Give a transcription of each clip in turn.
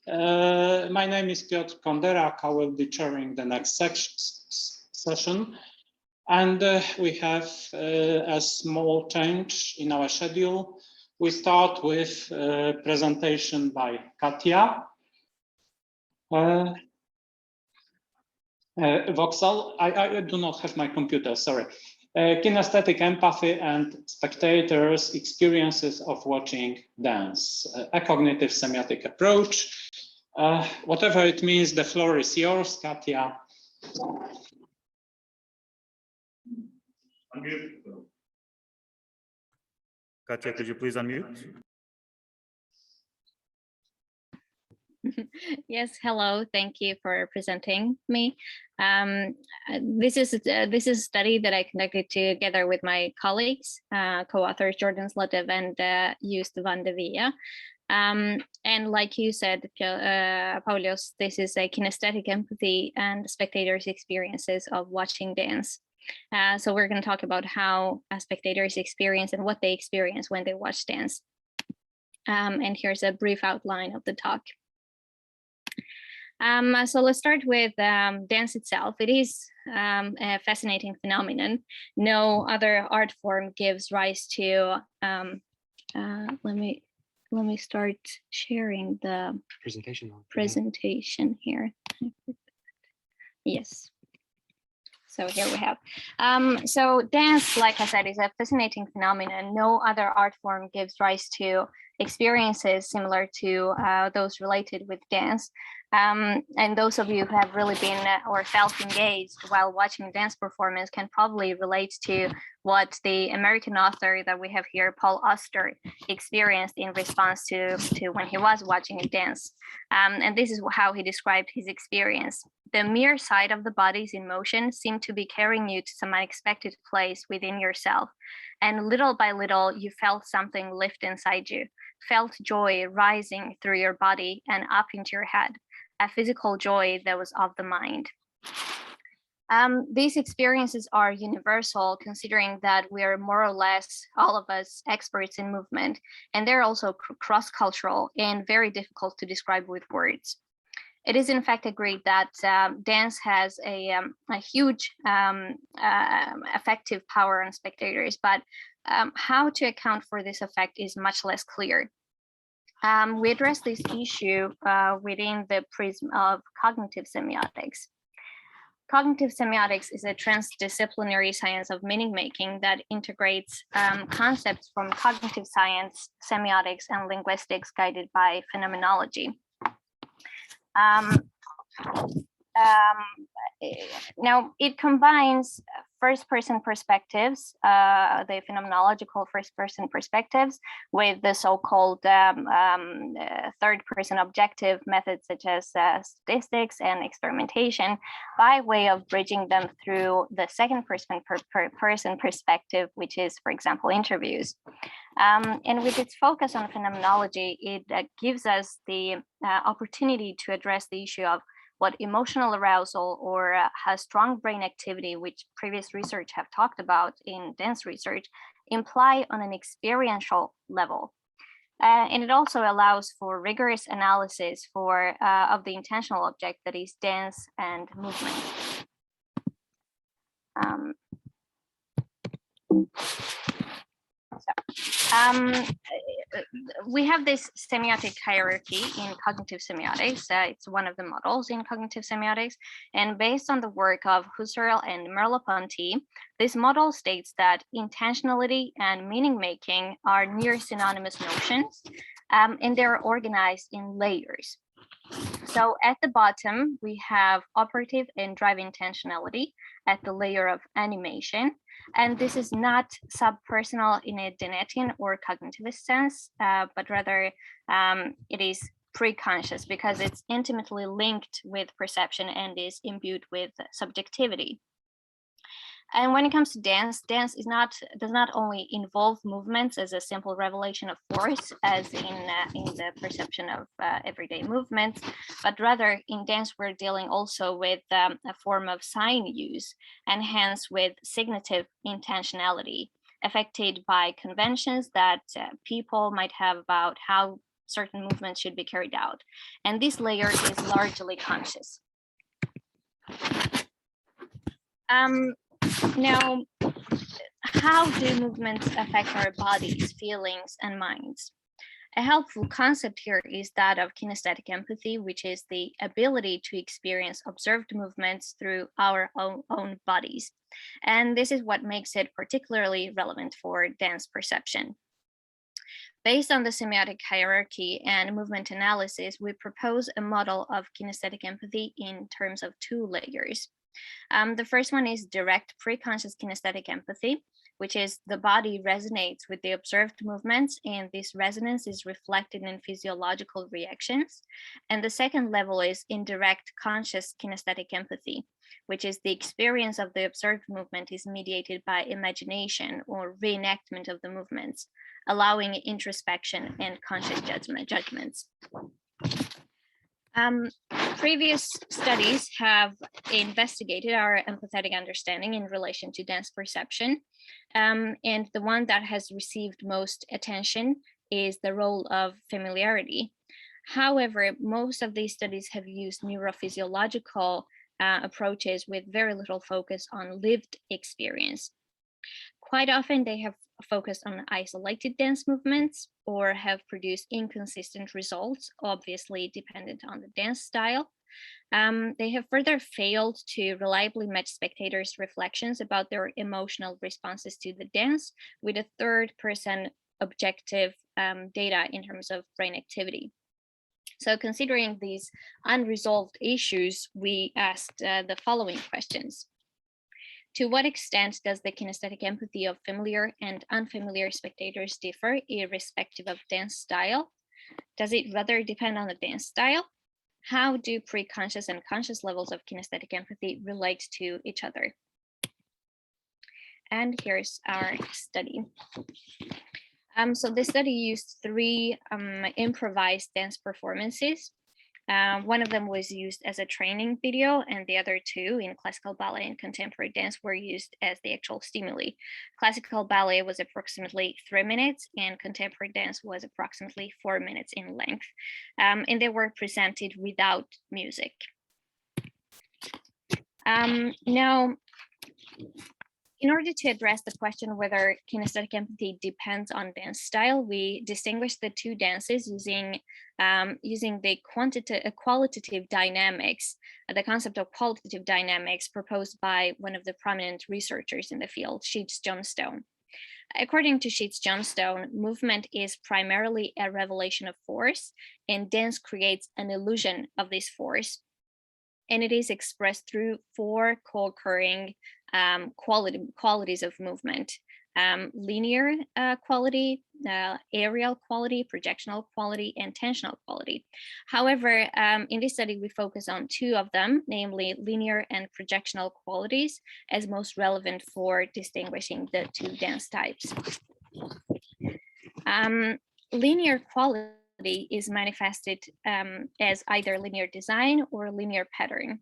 My name is Piotr Konderak. I will be chairing the next session. And we have a small change in our schedule. We start with a presentation by Katja. Woxell, I do not have my computer, sorry. Kinesthetic Empathy and Spectators' Experiences of Watching Dance, a cognitive semiotic approach. Whatever it means, the floor is yours, Katja. Unmute. Katja, could you please unmute? Yes, hello. Thank you for presenting me. This is a study that I conducted together with my colleagues, co-authors Jordan Zlatev and Just van de Via. And like you said, Paulius, this is a kinesthetic empathy and spectators' experiences of watching dance. So we're going to talk about how spectators experience and what they experience when they watch dance. And here's a brief outline of the talk. So let's start with dance itself. It is a fascinating phenomenon. No other art form gives rise to. Let me start sharing the presentation here. Yes. So here we have. So dance, like I said, is a fascinating phenomenon. No other art form gives rise to experiences similar to those related with dance. And those of you who have really been or felt engaged while watching dance performance can probably relate to what the American author that we have here, Paul Auster, experienced in response to when he was watching a dance. And this is how he described his experience. The mere sight of the bodies in motion seemed to be carrying you to some unexpected place within yourself. And little by little, you felt something lift inside you, felt joy rising through your body and up into your head, a physical joy that was of the mind. These experiences are universal, considering that we are more or less, all of us, experts in movement, and they're also cross-cultural and very difficult to describe with words. It is in fact agreed that dance has a huge effective power on spectators, but how to account for this effect is much less clear. We address this issue within the prism of cognitive semiotics. Cognitive semiotics is a transdisciplinary science of meaning making that integrates concepts from cognitive science, semiotics, and linguistics guided by phenomenology. Now, it combines first-person perspectives, the phenomenological first-person perspectives, with the so-called third-person objective methods such as statistics and experimentation, by way of bridging them through the second-person perspective, which is, for example, interviews. And with its focus on phenomenology, it gives us the opportunity to address the issue of what emotional arousal or strong brain activity, which previous research have talked about in dance research, imply on an experiential level. And it also allows for rigorous analysis of the intentional object, that is dance and movement. We have this semiotic hierarchy in cognitive semiotics. It's one of the models in cognitive semiotics. And based on the work of Husserl and Merleau-Ponty, this model states that intentionality and meaning making are near synonymous notions, and they're organized in layers. So at the bottom, we have operative and drive intentionality at the layer of animation. And this is not subpersonal in a Dennettian or cognitivist sense, but rather it is pre-conscious because it's intimately linked with perception and is imbued with subjectivity. And when it comes to dance, dance does not only involve movements as a simple revelation of force, as in the perception of everyday movements, but rather in dance we're dealing also with a form of sign use, and hence with signative intentionality, affected by conventions that people might have about how certain movements should be carried out. And this layer is largely conscious. Now, how do movements affect our bodies, feelings, and minds? A helpful concept here is that of kinesthetic empathy, which is the ability to experience observed movements through our own bodies. And this is what makes it particularly relevant for dance perception. Based on the semiotic hierarchy and movement analysis, we propose a model of kinesthetic empathy in terms of two layers. The first one is direct preconscious kinesthetic empathy, which is the body resonates with the observed movements, and this resonance is reflected in physiological reactions. And the second level is indirect conscious kinesthetic empathy, which is the experience of the observed movement is mediated by imagination or reenactment of the movements, allowing introspection and conscious judgments. Previous studies have investigated our empathetic understanding in relation to dance perception. And the one that has received most attention is the role of familiarity. However, most of these studies have used neurophysiological approaches with very little focus on lived experience. Quite often they have focused on isolated dance movements or have produced inconsistent results, obviously dependent on the dance style. They have further failed to reliably match spectators' reflections about their emotional responses to the dance with a third-person objective data in terms of brain activity. So considering these unresolved issues, we asked the following questions. To what extent does the kinesthetic empathy of familiar and unfamiliar spectators differ irrespective of dance style? Does it rather depend on the dance style? How do preconscious and conscious levels of kinesthetic empathy relate to each other? And here's our study. So this study used three improvised dance performances. One of them was used as a training video, and the other two in classical ballet and contemporary dance were used as the actual stimuli. Classical ballet was approximately 3 minutes, and contemporary dance was approximately 4 minutes in length. And they were presented without music. Now, in order to address the question whether kinesthetic empathy depends on dance style, we distinguish the two dances using the qualitative dynamics, the concept of qualitative dynamics proposed by one of the prominent researchers in the field, Sheets-Johnstone. According to Sheets-Johnstone, movement is primarily a revelation of force, and dance creates an illusion of this force. And it is expressed through four co-occurring qualities of movement: linear quality, aerial quality, projectional quality, and tensional quality. However, in this study, we focus on two of them, namely linear and projectional qualities, as most relevant for distinguishing the two dance types. Linear quality is manifested as either linear design or linear pattern.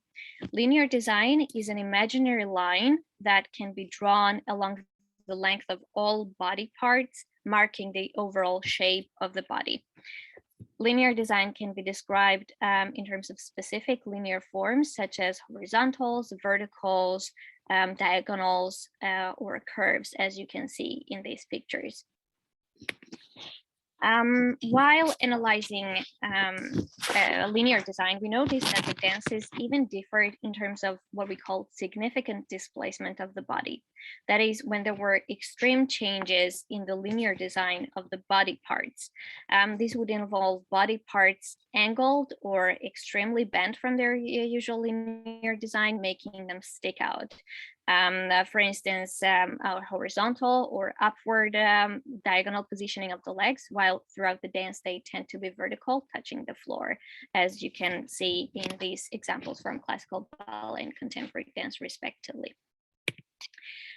Linear design is an imaginary line that can be drawn along the length of all body parts, marking the overall shape of the body. Linear design can be described in terms of specific linear forms, such as horizontals, verticals, diagonals, or curves, as you can see in these pictures. While analyzing linear design, we noticed that the dances even differed in terms of what we call significant displacement of the body. That is, when there were extreme changes in the linear design of the body parts. This would involve body parts angled or extremely bent from their usual linear design, making them stick out. For instance, a horizontal or upward diagonal positioning of the legs, while throughout the dance they tend to be vertical, touching the floor, as you can see in these examples from classical ballet and contemporary dance, respectively.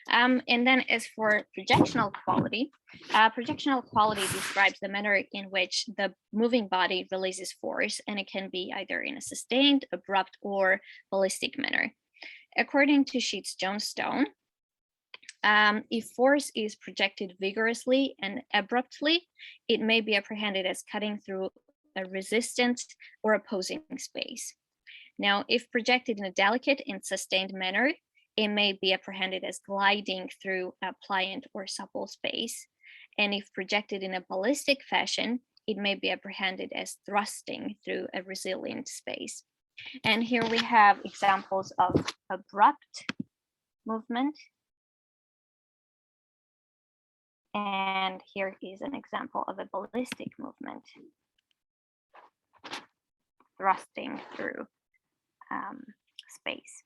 And then as for projectional quality describes the manner in which the moving body releases force, and it can be either in a sustained, abrupt, or ballistic manner. According to Sheets-Johnstone, If force is projected vigorously and abruptly, it may be apprehended as cutting through a resistant or opposing space. Now, if projected in a delicate and sustained manner, it may be apprehended as gliding through a pliant or supple space. And if projected in a ballistic fashion, it may be apprehended as thrusting through a resilient space. And here we have examples of abrupt movement. And here is an example of a ballistic movement, thrusting through space.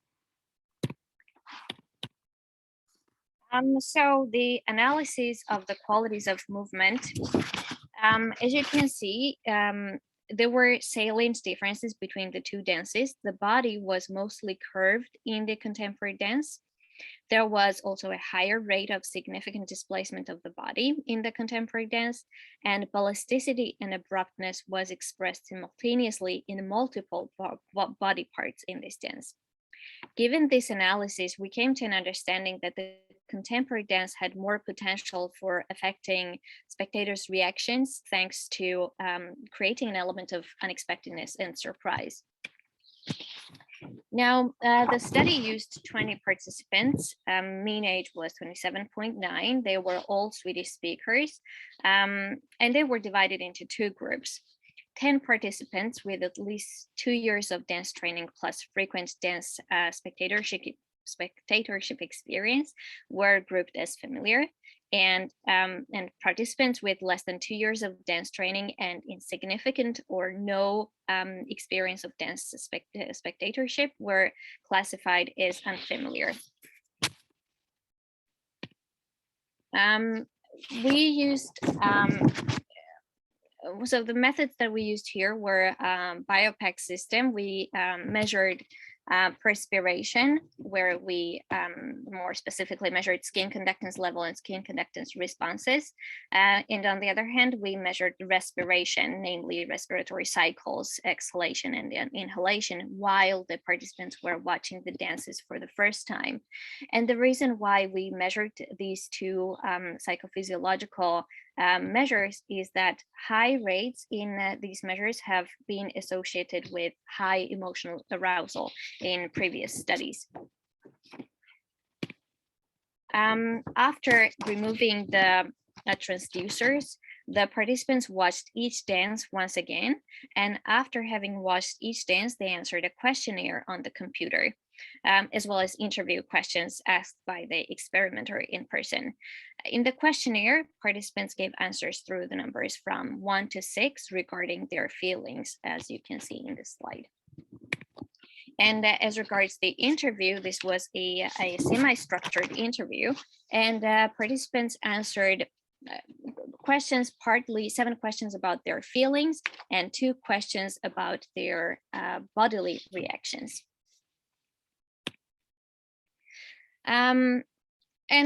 So the analysis of the qualities of movement, as you can see, there were salient differences between the two dances. The body was mostly curved in the contemporary dance. There was also a higher rate of significant displacement of the body in the contemporary dance, and ballisticity and abruptness was expressed simultaneously in multiple body parts in this dance. Given this analysis, we came to an understanding that the contemporary dance had more potential for affecting spectators' reactions, thanks to creating an element of unexpectedness and surprise. Now, the study used 20 participants. Mean age was 27.9. They were all Swedish speakers, and they were divided into two groups. 10 participants with at least 2 years of dance training plus frequent dance spectatorship experience were grouped as familiar, and participants with less than 2 years of dance training and insignificant or no experience of dance spectatorship were classified as unfamiliar. We used so the methods that we used here were BioPAC system. We measured perspiration, where we more specifically measured skin conductance level and skin conductance responses. And on the other hand, we measured respiration, namely respiratory cycles, exhalation and inhalation, while the participants were watching the dances for the first time. And the reason why we measured these two psychophysiological measures is that high rates in these measures have been associated with high emotional arousal in previous studies. After removing the transducers, the participants watched each dance once again, and after having watched each dance, they answered a questionnaire on the computer, as well as interview questions asked by the experimenter in person. In the questionnaire, participants gave answers through the numbers from 1 to 6 regarding their feelings, as you can see in this slide. And as regards the interview, this was a semi-structured interview, and participants answered questions, partly 7 questions about their feelings and 2 questions about their bodily reactions. And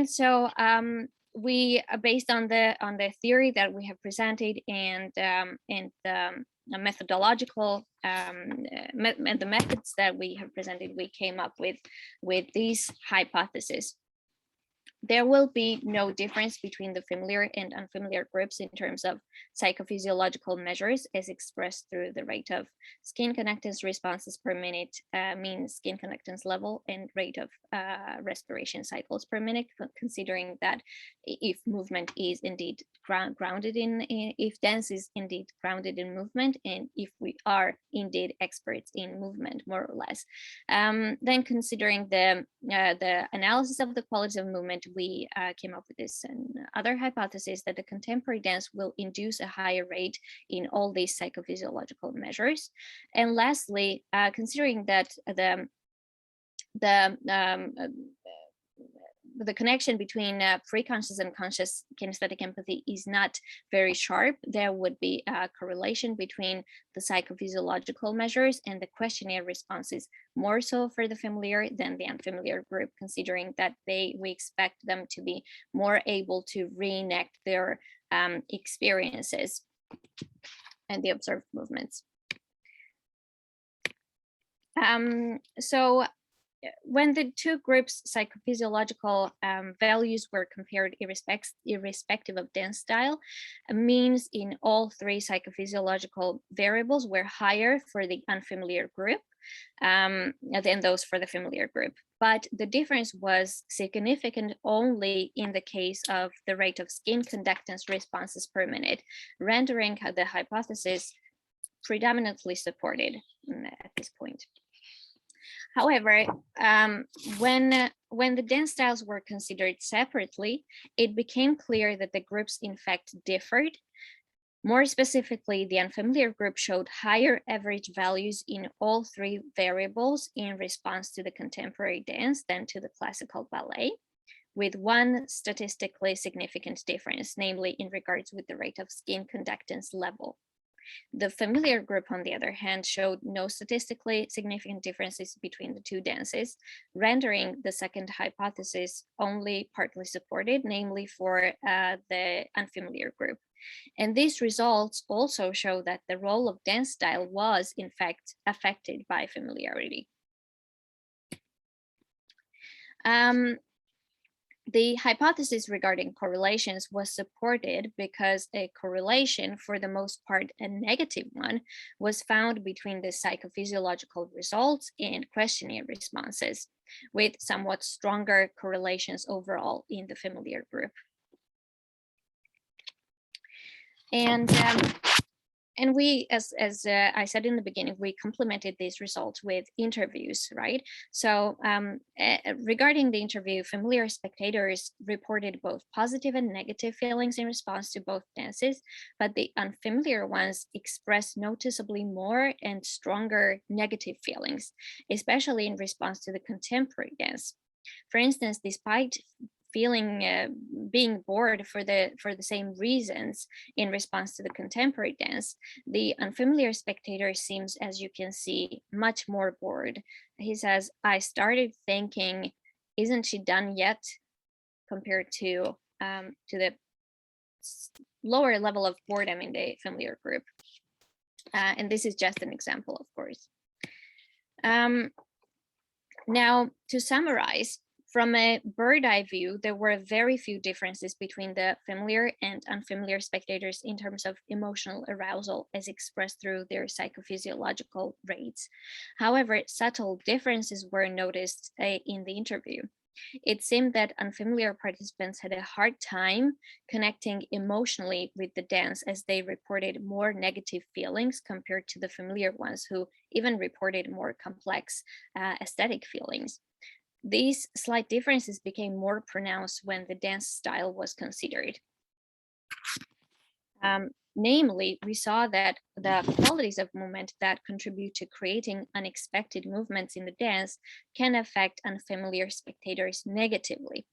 so we, based on the theory that we have presented and the methodological and the methods that we have presented, we came up with these hypotheses. There will be no difference between the familiar and unfamiliar groups in terms of psychophysiological measures as expressed through the rate of skin conductance responses per minute, mean skin conductance level, and rate of respiration cycles per minute, considering that if movement is indeed grounded in, if dance is indeed grounded in movement, and if we are indeed experts in movement, more or less. Then considering the analysis of the qualities of movement, we came up with this and other hypothesis that the contemporary dance will induce a higher rate in all these psychophysiological measures. And lastly, considering that the connection between pre-conscious and conscious kinesthetic empathy is not very sharp, there would be a correlation between the psychophysiological measures and the questionnaire responses, more so for the familiar than the unfamiliar group, considering that we expect them to be more able to reenact their experiences and the observed movements. So when the two groups' psychophysiological values were compared irrespective of dance style, means in all three psychophysiological variables were higher for the unfamiliar group than those for the familiar group. But the difference was significant only in the case of the rate of skin conductance responses per minute, rendering the hypothesis predominantly supported at this point. However, when the dance styles were considered separately, it became clear that the groups in fact differed. More specifically, the unfamiliar group showed higher average values in all three variables in response to the contemporary dance than to the classical ballet, with one statistically significant difference, namely in regards with the rate of skin conductance level. The familiar group, on the other hand, showed no statistically significant differences between the two dances, rendering the second hypothesis only partly supported, namely for the unfamiliar group. And these results also show that the role of dance style was, in fact, affected by familiarity. The hypothesis regarding correlations was supported because a correlation, for the most part a negative one, was found between the psychophysiological results and questionnaire responses, with somewhat stronger correlations overall in the familiar group. And we, as I said in the beginning, we complemented these results with interviews, right? So regarding the interview, familiar spectators reported both positive and negative feelings in response to both dances, but the unfamiliar ones expressed noticeably more and stronger negative feelings, especially in response to the contemporary dance. For instance, despite being bored for the same reasons in response to the contemporary dance, the unfamiliar spectator seems, as you can see, much more bored. He says, "I started thinking, isn't she done yet?" compared to the lower level of boredom in the familiar group. And this is just an example, of course. Now, to summarize, from a bird's eye view, there were very few differences between the familiar and unfamiliar spectators in terms of emotional arousal as expressed through their psychophysiological rates. However, subtle differences were noticed in the interview. It seemed that unfamiliar participants had a hard time connecting emotionally with the dance, as they reported more negative feelings compared to the familiar ones, who even reported more complex aesthetic feelings. These slight differences became more pronounced when the dance style was considered. Namely, we saw that the qualities of movement that contribute to creating unexpected movements in the dance can affect unfamiliar spectators negatively.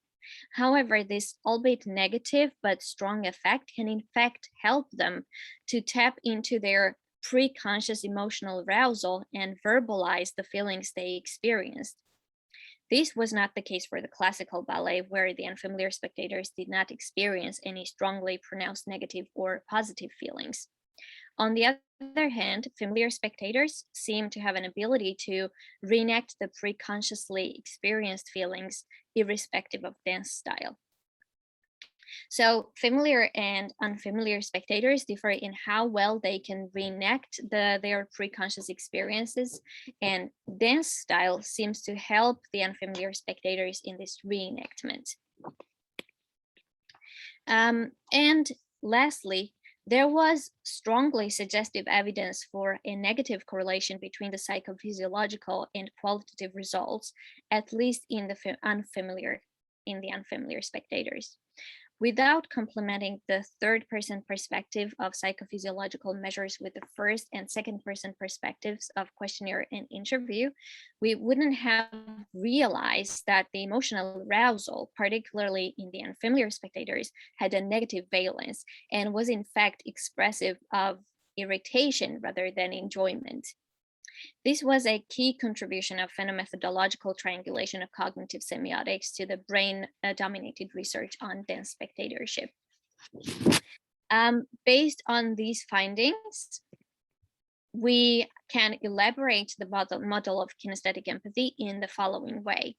However, this albeit negative but strong effect can in fact help them to tap into their pre-conscious emotional arousal and verbalize the feelings they experienced. This was not the case for the classical ballet, where the unfamiliar spectators did not experience any strongly pronounced negative or positive feelings. On the other hand, familiar spectators seem to have an ability to reenact the pre-consciously experienced feelings irrespective of dance style. So familiar and unfamiliar spectators differ in how well they can reenact their pre-conscious experiences, and dance style seems to help the unfamiliar spectators in this reenactment. And lastly, there was strongly suggestive evidence for a negative correlation between the psychophysiological and qualitative results, at least in the unfamiliar spectators. Without complementing the third-person perspective of psychophysiological measures with the first and second-person perspectives of questionnaire and interview, we wouldn't have realized that the emotional arousal, particularly in the unfamiliar spectators, had a negative valence and was in fact expressive of irritation rather than enjoyment. This was a key contribution of phenomethodological triangulation of cognitive semiotics to the brain-dominated research on dance spectatorship. Based on these findings, we can elaborate the model of kinesthetic empathy in the following way.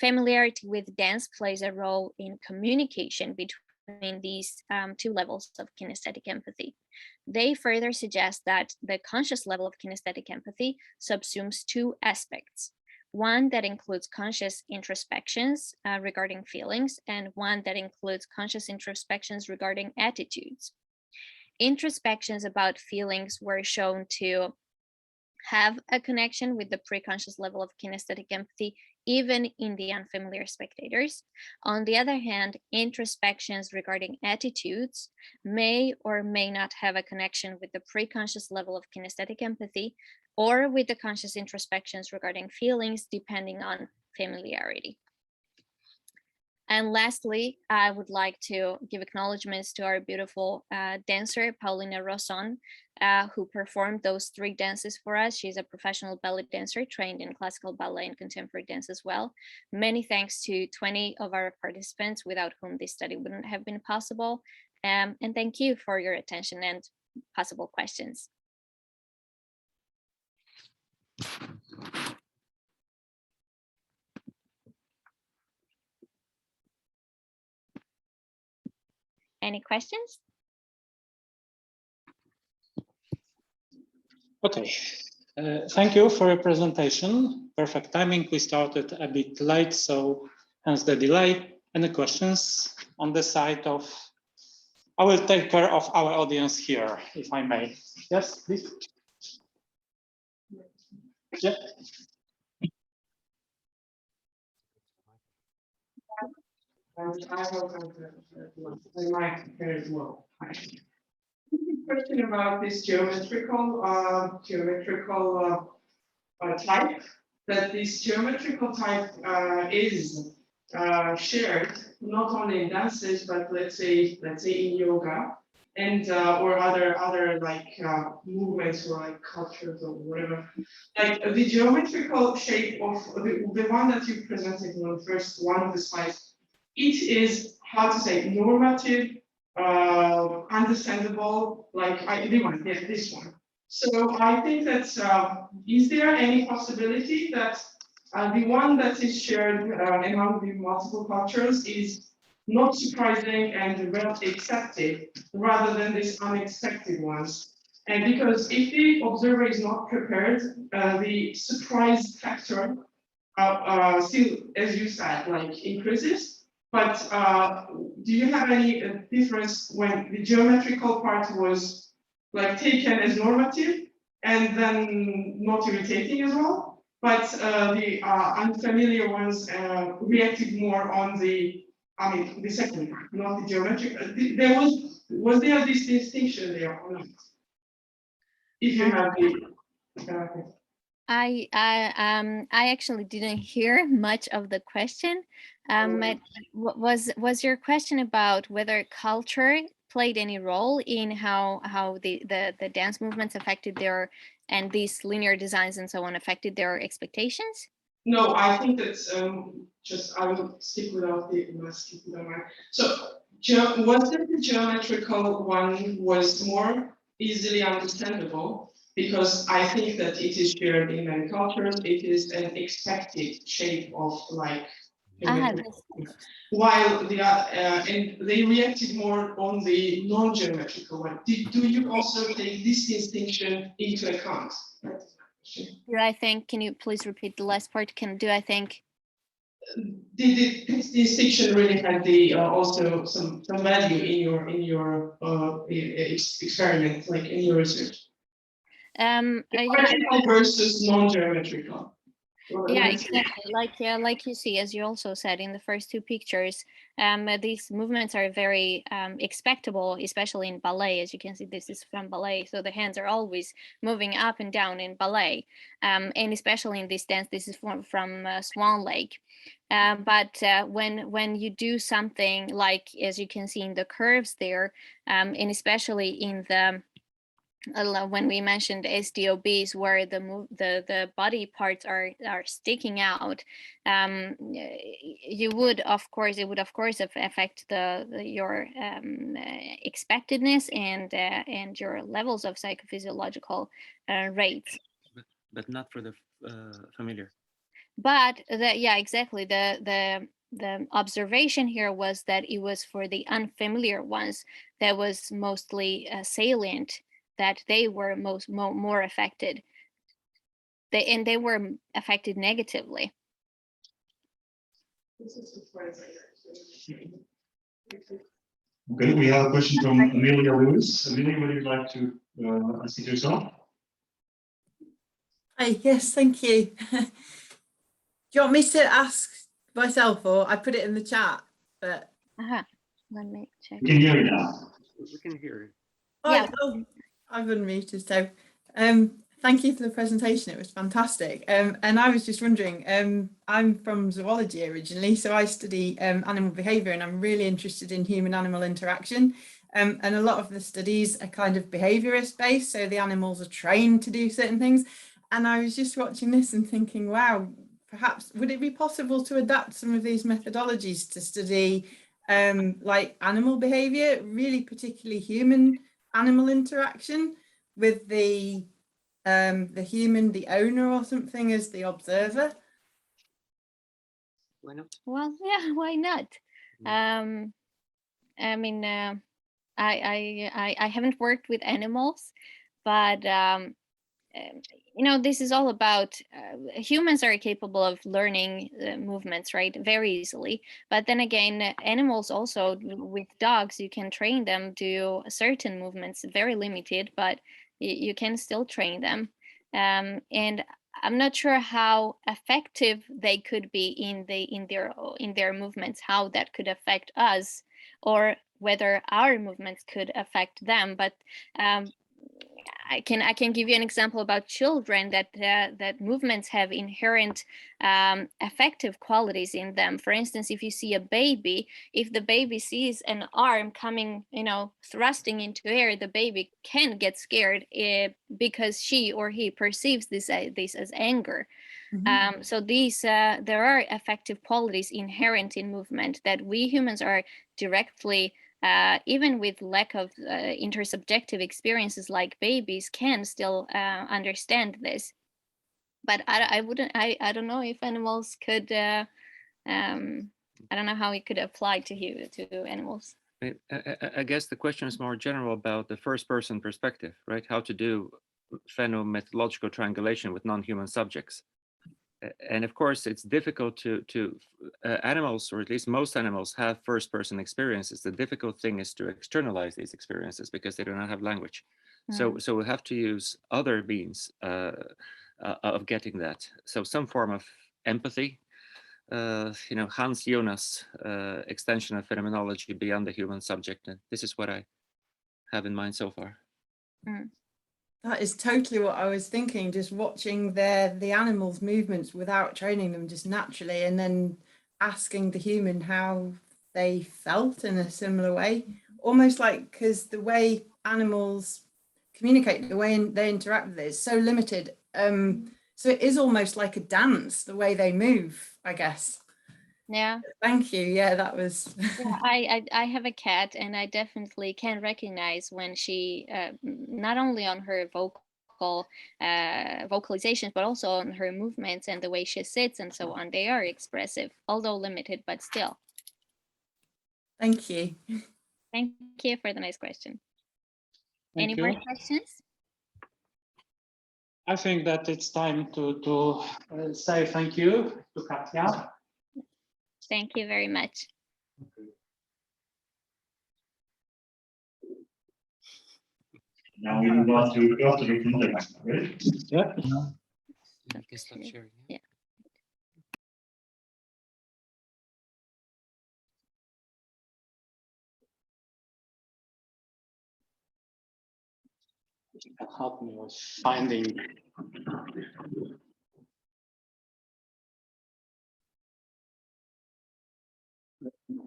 Familiarity with dance plays a role in communication between these two levels of kinesthetic empathy. They further suggest that the conscious level of kinesthetic empathy subsumes two aspects. One that includes conscious introspections regarding feelings, and one that includes conscious introspections regarding attitudes. Introspections about feelings were shown to have a connection with the preconscious level of kinesthetic empathy, even in the unfamiliar spectators. On the other hand, introspections regarding attitudes may or may not have a connection with the preconscious level of kinesthetic empathy, or with the conscious introspections regarding feelings, depending on familiarity. And lastly, I would like to give acknowledgements to our beautiful dancer, Paulina Rosson, who performed those 3 dances for us. She's a professional ballet dancer trained in classical ballet and contemporary dance as well. Many thanks to 20 of our participants, without whom this study wouldn't have been possible. And thank you for your attention and possible questions. Any questions? Okay, thank you for your presentation. Perfect timing. We started a bit late, so hence the delay. Any questions on the side of? I will take care of our audience here, if I may. Yes, please. Yeah. I might here as well. Question about this geometrical type. That this geometrical type is shared not only in dances, but let's say in yoga and or other like movements or like cultures or whatever. Like the geometrical shape of the one that you presented on the first one of the slides, it is, how to say, normative, understandable, like this one. So I think that is there any possibility that the one that is shared among the multiple cultures is not surprising and well accepted, rather than these unexpected ones? And because if the observer is not prepared, the surprise factor still, as you said, like increases. But do you have any difference when the geometrical part was like taken as normative and then not irritating as well? But the unfamiliar ones reacted more on the, the second part, not the geometric. There was there this distinction there or not? If you have the. I actually didn't hear much of the question. Was your question about whether culture played any role in how the dance movements affected their, and these linear designs and so on affected their expectations? No, I think that's just, I will stick without the So was that the geometrical one was more easily understandable? Because I think that it is shared in many cultures, it is an expected shape of like, while the and they reacted more on the non-geometrical one. Do you also take this distinction into account? Do I think? Can you please repeat the last part? Do I think? Did this distinction really had the also some value in your experiment, like in your research? Geometrical versus non-geometrical. Yeah, exactly. Like you see, as you also said in the first 2 pictures, these movements are very expectable, especially in ballet. As you can see, this is from ballet, so the hands are always moving up and down in ballet, and especially in this dance, this is from Swan Lake. But when you do something like, as you can see in the curves there, and especially in the when we mentioned SDOBs, where the body parts are sticking out, it would of course affect your expectedness and your levels of psychophysiological rates. But not for the familiar. But exactly. The observation here was that it was for the unfamiliar ones that was mostly salient, that they were more affected. They were affected negatively. Okay, we have a question from Amelia Lewis. Amelia, would you like to ask it yourself? Hi, yes, thank you. Do you want me to ask myself, or I put it in the chat? But Let me check. We can hear you now. We can hear you. Yeah. I've unmuted. So thank you for the presentation. It was fantastic. And I was just wondering, I'm from zoology originally, so I study animal behavior, and I'm really interested in human-animal interaction. And a lot of the studies are kind of behaviorist based, so the animals are trained to do certain things. And I was just watching this and thinking, wow, perhaps would it be possible to adapt some of these methodologies to study like animal behavior, really particularly human animal interaction, with the human, the owner or something, as the observer? Why not? Well, yeah, why not? I mean, I haven't worked with animals, but you know, this is all about humans are capable of learning movements, right, very easily. But then again, animals also, with dogs, you can train them to certain movements, very limited, but you can still train them. And I'm not sure how effective they could be in their movements, how that could affect us, or whether our movements could affect them. But I can give you an example about children, that movements have inherent affective qualities in them. For instance, if you see a baby, if the baby sees an arm coming, you know, thrusting into air, the baby can get scared because she or he perceives this as anger. Mm-hmm. So these there are affective qualities inherent in movement that we humans are directly, even with lack of intersubjective experiences like babies, can still understand this. But I don't know if animals could, I don't know how it could apply to animals. I guess the question is more general about the first person perspective, right? How to do phenomethodological triangulation with non-human subjects. And of course, it's difficult to animals, or at least most animals, have first-person experiences. The difficult thing is to externalize these experiences because they do not have language. So we have to use other means of getting that. So some form of empathy, you know, Hans Jonas extension of phenomenology beyond the human subject. And this is what I have in mind so far. That is totally what I was thinking, just watching the animals' movements without training them, just naturally, and then asking the human how they felt in a similar way, almost like, because the way animals communicate, the way they interact with it is so limited. So it is almost like a dance, the way they move, I guess. Yeah. Thank you. Yeah, that was. Yeah, I have a cat, and I definitely can recognize when she, not only on her vocalizations, but also on her movements and the way she sits and so on. They are expressive, although limited, but still. Thank you. Thank you for the nice question. Thank Any you. more questions? I think that it's time to say thank you to Katja. Thank you very much. Now we move on to Piotr Konderak, right? Yeah. You can stop sharing. Yeah. You can help me with finding.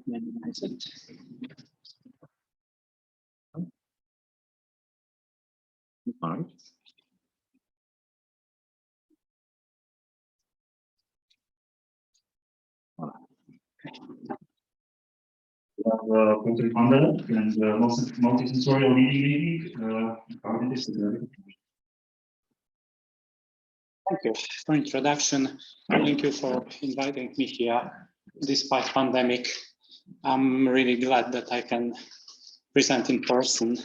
Minimize it. All right. Piotr Konderak and multisensorial reading. Thank you for introduction. Thank you for inviting me here. Despite pandemic, I'm really glad that I can present in person.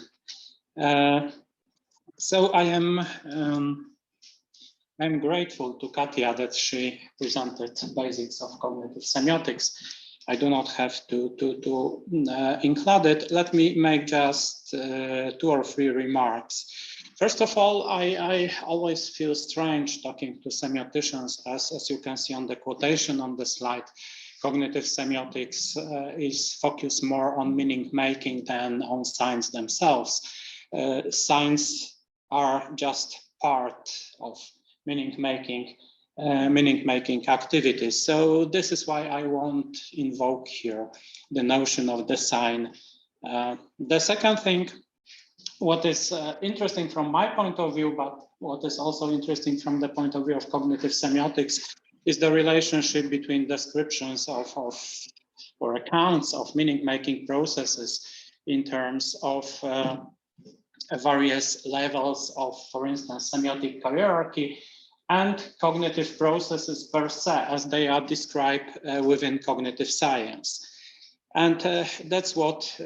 So I'm grateful to Katja that she presented basics of cognitive semiotics. I do not have to include it. Let me make just 2 or 3 remarks. First of all, I always feel strange talking to semioticians, as you can see on the quotation on the slide. Cognitive semiotics is focused more on meaning making than on signs themselves. Signs are just part of meaning making activities. So this is why I won't invoke here the notion of the sign. The second thing, what is interesting from my point of view, but what is also interesting from the point of view of cognitive semiotics, is the relationship between descriptions of or accounts of meaning-making processes in terms of various levels of, for instance, semiotic hierarchy and cognitive processes per se, as they are described within cognitive science. And that's what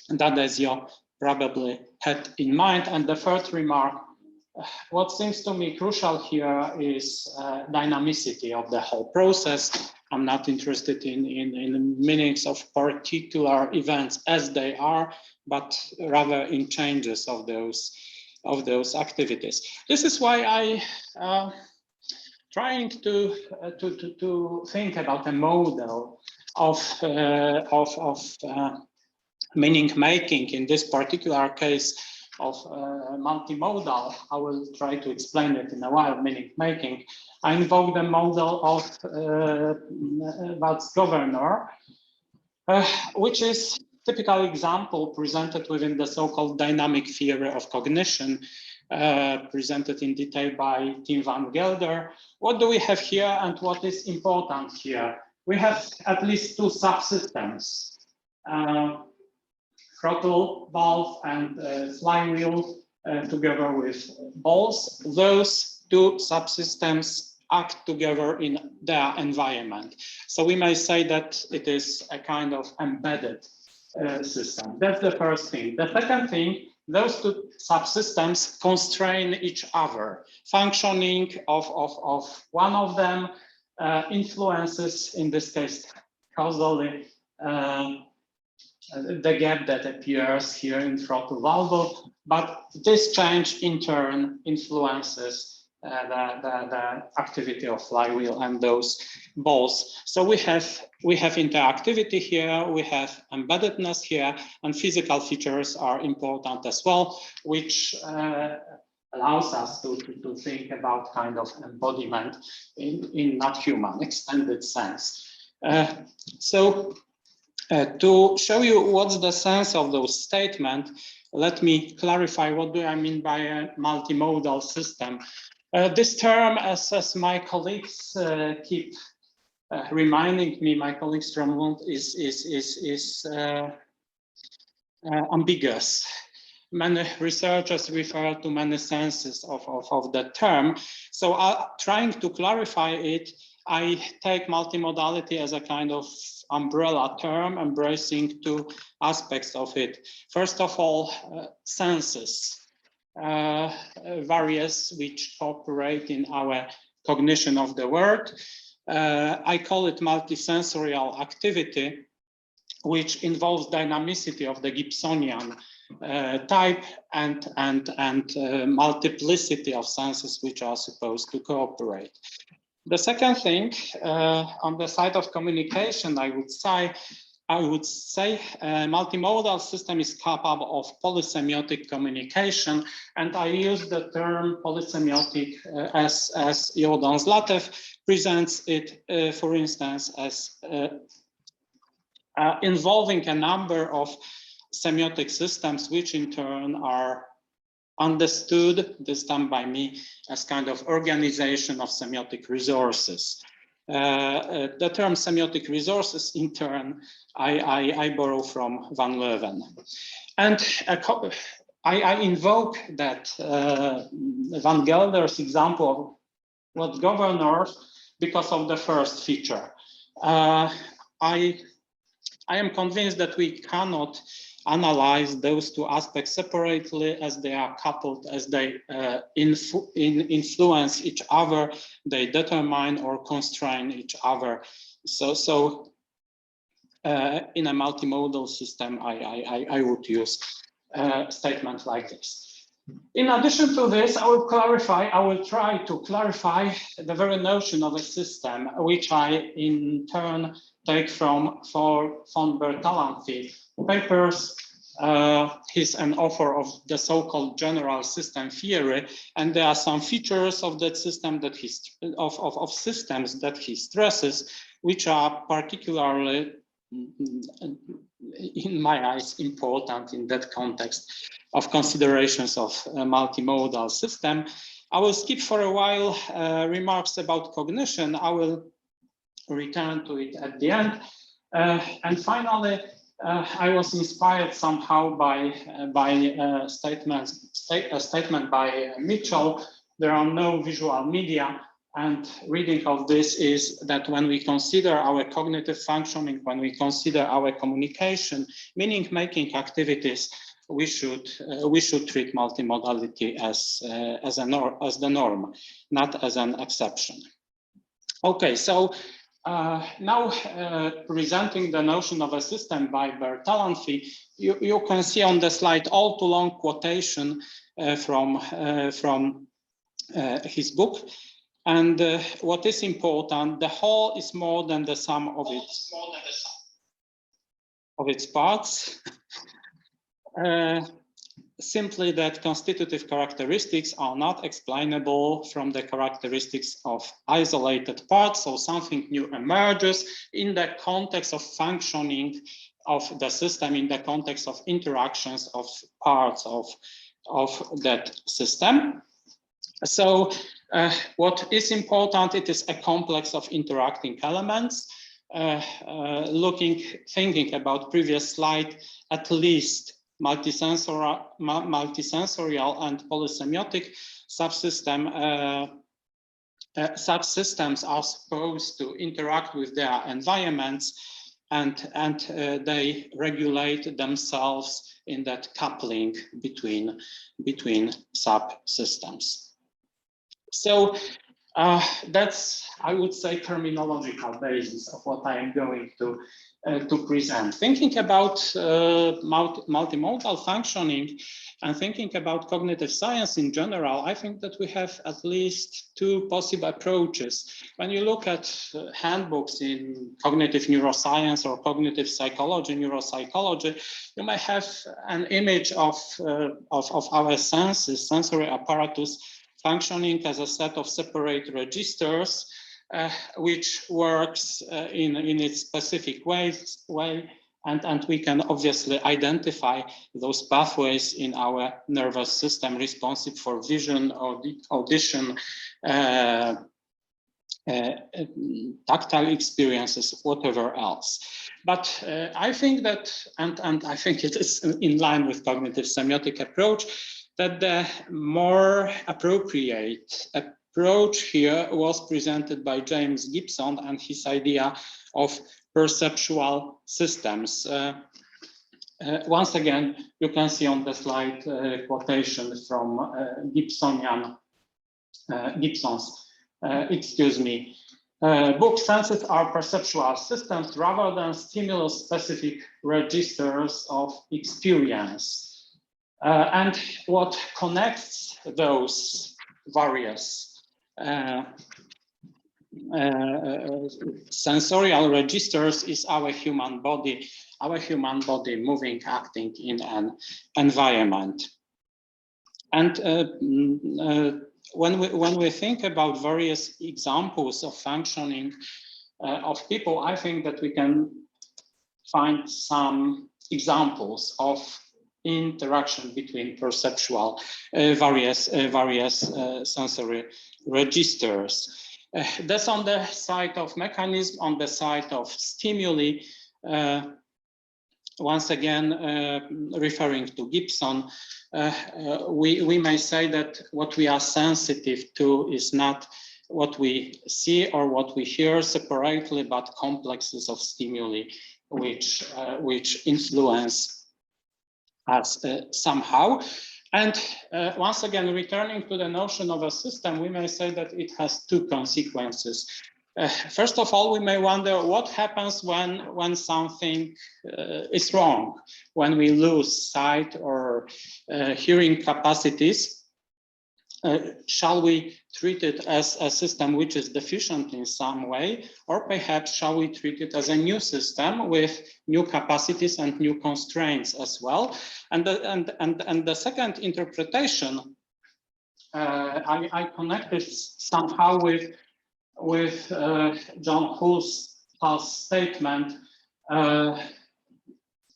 D'Adesio probably had in mind. And the third remark, what seems to me crucial here is dynamicity of the whole process. I'm not interested in the meanings of particular events as they are, but rather in changes of those activities. This is why I trying to think about a model of meaning making in this particular case of multimodal. I will try to explain it in a while. Meaning making. I invoke the model of Watts governor, which is typical example presented within the so-called dynamic theory of cognition, presented in detail by Tim van Gelder. What do we have here and what is important here? We have at least 2 subsystems, throttle valve and flywheel together with balls. Those 2 subsystems act together in their environment. So we may say that it is a kind of embedded system. That's the first thing. The second thing, those 2 subsystems constrain each other. Functioning of one of them influences, in this case, causally, the gap that appears here in throttle valve, but this change in turn influences the activity of flywheel and those balls. So we have interactivity here, we have embeddedness here, and physical features are important as well, which allows us to think about kind of embodiment in not human extended sense. To show you what's the sense of those statements, let me clarify what do I mean by a multimodal system. This term, as my colleagues keep reminding me, my colleagues from Lund, is ambiguous. Many researchers refer to many senses of the term. So trying to clarify it, I take multimodality as a kind of umbrella term, embracing 2 aspects of it. First of all, senses. Various which operate in our cognition of the world. I call it multisensorial activity, which involves dynamicity of the Gibsonian type and multiplicity of senses which are supposed to cooperate. The second thing, on the side of communication, I would say a multimodal system is capable of polysemiotic communication, and I use the term polysemiotic as Jordan Zlatev presents it, for instance, as involving a number of semiotic systems, which in turn are understood this time by me as kind of organization of semiotic resources. The term semiotic resources, in turn, I borrow from Van Leuven. And I invoke that Van Gelder's example of what governors because of the first feature. I am convinced that we cannot analyze those two aspects separately, as they are coupled, as they influence each other, they determine or constrain each other. So in a multimodal system, I would use a statement like this. In addition to this, I will try to clarify the very notion of a system, which I in turn take from von Bertalanthy papers. He's an author of the so-called general system theory, and there are some features of that system that of systems that he stresses, which are particularly, in my eyes, important in that context of considerations of a multimodal system. I will skip for a while remarks about cognition. I will return to it at the end. And finally, I was inspired somehow by a statement by Mitchell. There are no visual media, and reading of this is that when we consider our cognitive functioning, when we consider our communication, meaning-making activities, we should treat multimodality as the norm, not as an exception. Okay, so now presenting the notion of a system by Bertalanthy, you can see on the slide all too long quotation from his book. And what is important, the whole is more than the sum of its parts. Simply that constitutive characteristics are not explainable from the characteristics of isolated parts, so something new emerges in the context of functioning of the system, in the context of interactions of parts of that system. So what is important, it is a complex of interacting elements. Thinking about previous slide, at least multisensorial and polysemiotic subsystems are supposed to interact with their environments, and they regulate themselves in that coupling between subsystems. So that's, I would say, terminological basis of what I am going to present. Thinking about multimodal functioning and thinking about cognitive science in general, I think that we have at least two possible approaches. When you look at handbooks in cognitive neuroscience or cognitive psychology, neuropsychology, you may have an image of our senses, sensory apparatus, functioning as a set of separate registers, which works in its specific way, and we can obviously identify those pathways in our nervous system responsive for vision, or audition, tactile experiences, whatever else. But I think that, and I think it is in line with cognitive semiotic approach, that the more appropriate approach here was presented by James Gibson and his idea of perceptual systems. Once again, you can see on the slide quotation from Gibson's book. Senses are perceptual systems rather than stimulus-specific registers of experience. And what connects those various sensorial registers is our human body moving, acting in an environment. And when we think about various examples of functioning of people, I think that we can find some examples of interaction between perceptual various sensory registers. That's on the side of mechanism. On the side of stimuli, once again, referring to Gibson, we may say that what we are sensitive to is not what we see or what we hear separately, but complexes of stimuli which influence us somehow. And once again, returning to the notion of a system, we may say that it has two consequences. First of all, we may wonder what happens when something is wrong, when we lose sight or hearing capacities. Shall we treat it as a system which is deficient in some way, or perhaps shall we treat it as a new system with new capacities and new constraints as well? And the second interpretation, I connected somehow with John Hull's statement.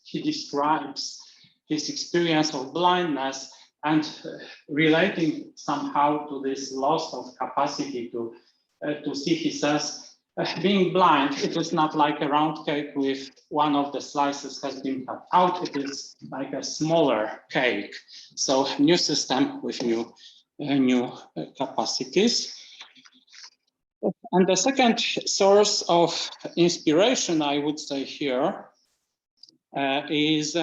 He describes his experience of blindness and relating somehow to this loss of capacity to see. He says, being blind, it is not like a round cake with one of the slices has been cut out. It is like a smaller cake. So new system with new capacities. And the second source of inspiration, I would say here, is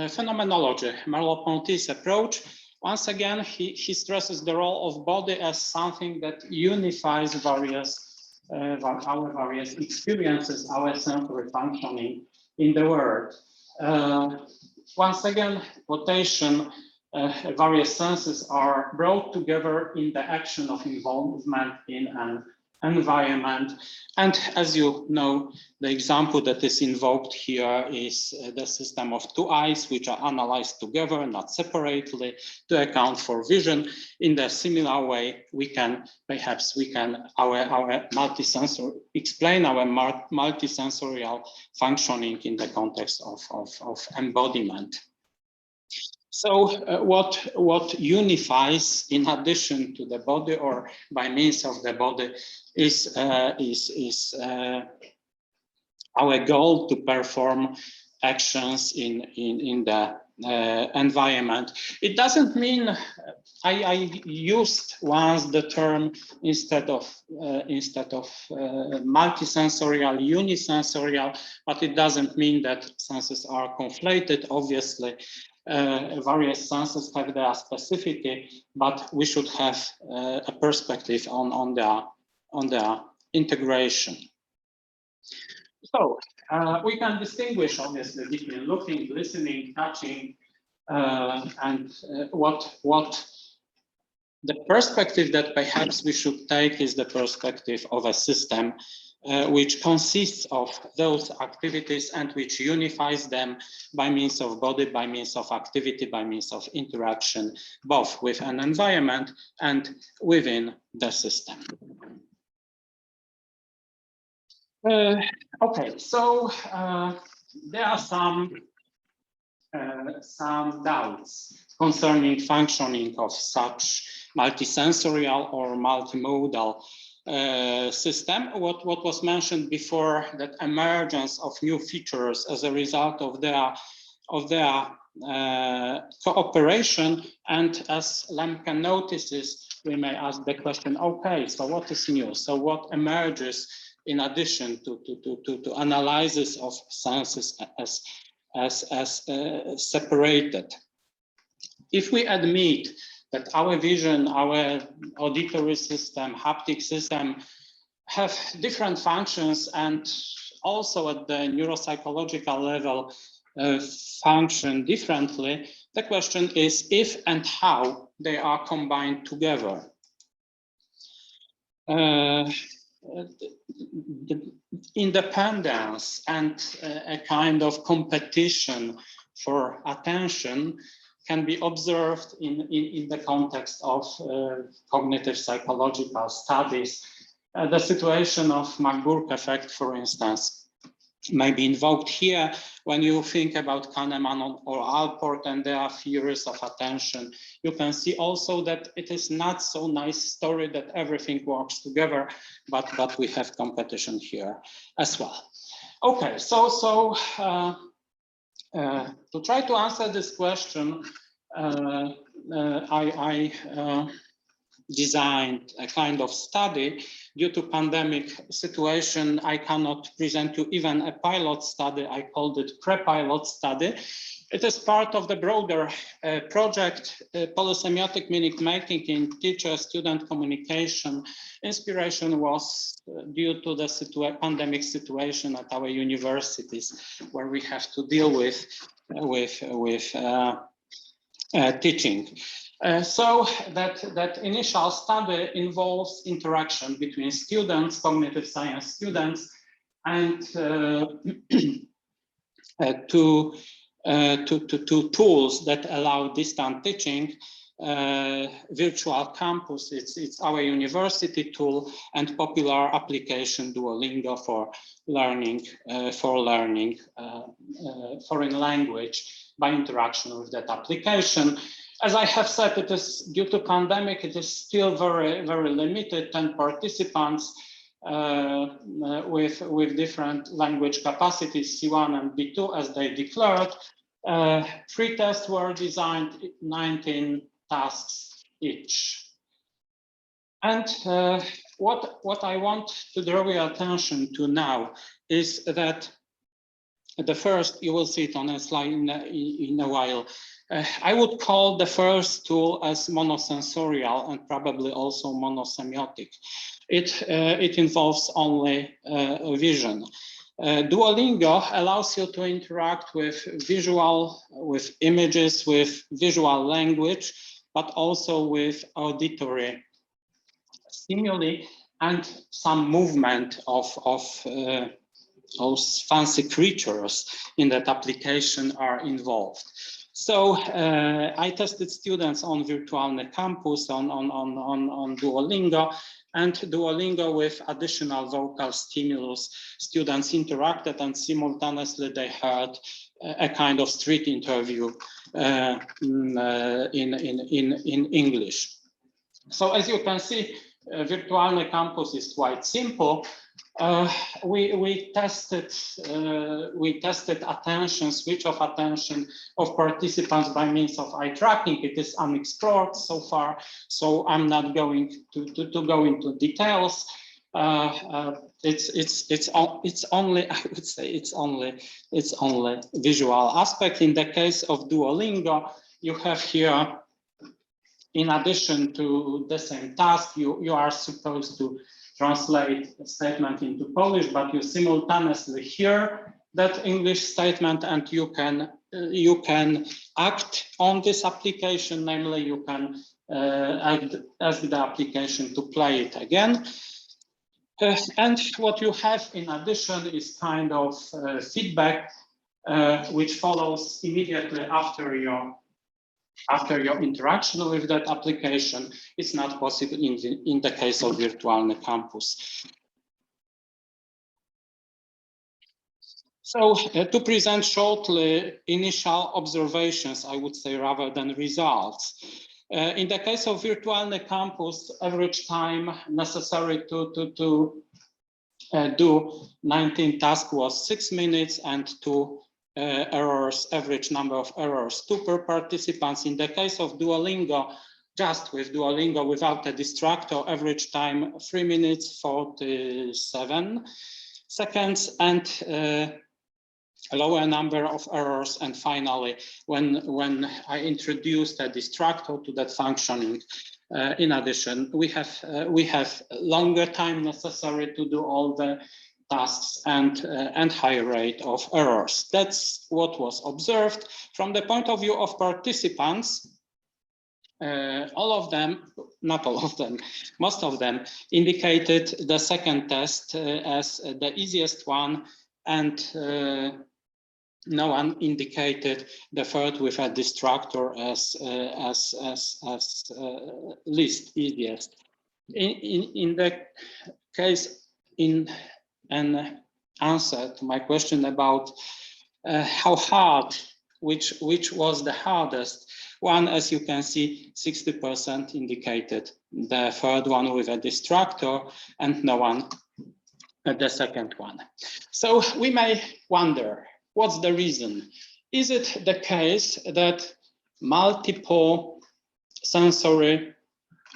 phenomenology, Merleau-Ponty's approach. Once again, he stresses the role of body as something that unifies our various experiences, our sensory functioning in the world. Once again, quotation, various senses are brought together in the action of involvement in an environment. And as you know, the example that is invoked here is the system of two eyes, which are analyzed together, not separately, to account for vision. In the similar way, we can our explain our multisensorial functioning in the context of embodiment. So what unifies, in addition to the body or by means of the body, is our goal to perform actions in the environment. It doesn't mean I used once the term instead of multisensorial, unisensorial, but it doesn't mean that senses are conflated. Obviously, various senses have their specificity, but we should have a perspective on their integration. So we can distinguish obviously between looking, listening, touching, and what the perspective that perhaps we should take is the perspective of a system which consists of those activities and which unifies them by means of body, by means of activity, by means of interaction, both with an environment and within the system. Okay, so there are some doubts concerning functioning of such multisensorial or multimodal system. What was mentioned before, that emergence of new features as a result of their cooperation, and as Lemke notices, we may ask the question, okay, so what is new? So what emerges in addition to analysis of senses as separated? If we admit that our vision, our auditory system, haptic system have different functions and also at the neuropsychological level function differently, the question is if and how they are combined together. The independence and a kind of competition for attention can be observed in the context of cognitive psychological studies. The situation of McGurk effect, for instance, may be invoked here when you think about Kahneman or Alport and their theories of attention. You can see also that it is not so nice story that everything works together, but we have competition here as well. Okay, so to try to answer this question, I designed a kind of study. Due to pandemic situation, I cannot present you even a pilot study. I called it pre-pilot study. It is part of the broader project, Polysemiotic Minute Making in Teacher-Student Communication. Inspiration was due to the pandemic situation at our universities, where we have to deal with teaching. So that initial study involves interaction between students, cognitive science students, and two tools that allow distant teaching. Virtual campus, it's our university tool, and popular application Duolingo for learning foreign language by interaction with that application. As I have said, it is due to pandemic, it is still very limited, 10 participants with different language capacities, C1 and B2, as they declared. 3 tests were designed, 19 tasks each. And what I want to draw your attention to now is that the first, you will see it on a slide in a while. I would call the first tool as monosensorial and probably also monosemiotic. It involves only vision. Duolingo allows you to interact with with images, with visual language, but also with auditory stimuli, and some movement of those fancy creatures in that application are involved. So I tested students on Virtualne Campus, on Duolingo, and Duolingo with additional vocal stimulus. Students interacted and simultaneously they heard a kind of street interview in English. So as you can see, Virtualne Campus is quite simple. We tested attention, switch of attention of participants by means of eye tracking. It is unexplored so far, so I'm not going to go into details. It's only, I would say, it's only visual aspect. In the case of Duolingo, you have here, in addition to the same task, you are supposed to translate a statement into Polish, but you simultaneously hear that English statement, and you can act on this application. Namely, you can ask the application to play it again. And what you have in addition is kind of feedback, which follows immediately after your interaction with that application. It's not possible in the case of Virtualne Campus. So to present shortly initial observations, I would say, rather than results. In the case of Virtualne Campus, average time necessary to do 19 tasks was 6 minutes, and 2 errors, average number of errors, 2 per participants. In the case of Duolingo, just with Duolingo without a distractor, average time 3 minutes 47 seconds, and a lower number of errors. And finally, when I introduced a distractor to that functioning, in addition, we have longer time necessary to do all the tasks and higher rate of errors. That's what was observed. From the point of view of participants, all of them, not all of them, most of them indicated the second test as the easiest one, and no one indicated the third with a distractor as least easiest. In the case, in an answer to my question about how hard, which was the hardest one. As you can see, 60% indicated the third one with a distractor, and no one at the second one. So we may wonder, what's the reason? Is it the case that multiple sensory